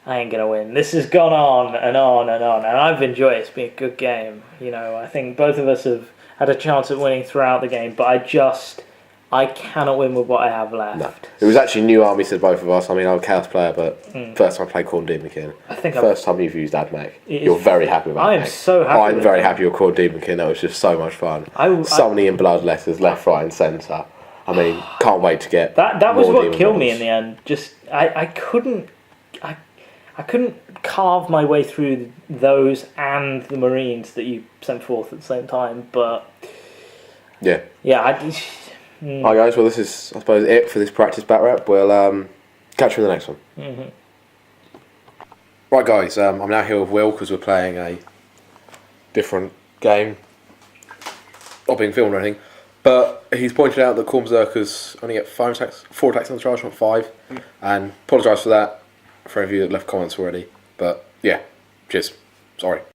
I ain't going to win. This has gone on and on and on, and I've enjoyed it. It's been a good game. You know, I think both of us have had a chance at winning throughout the game, but I cannot win with what I have left. No. It was actually new army to both of us. I mean, I'm a Chaos player, but first time I played Khorne Daemonkin. I think first time you've used Mech. You're very happy with I am Mech. so happy I'm with very it. happy with Khorne Daemonkin. That was just so much fun. Summoning in blood letters, left, right, and centre. I mean, can't wait to get that was more what demon killed me models. in the end. Just I couldn't carve my way through those and the Marines that you sent forth at the same time. But yeah. Alright guys, well this is I suppose it for this practice bat rep. We'll catch you in the next one. Right guys, I'm now here with Will because we're playing a different game, not being filmed or anything. But he's pointed out that Khorne Berserkers only get 4 attacks on the charge, not 5, and apologise for that for any of you that left comments already. But yeah, cheers. Sorry.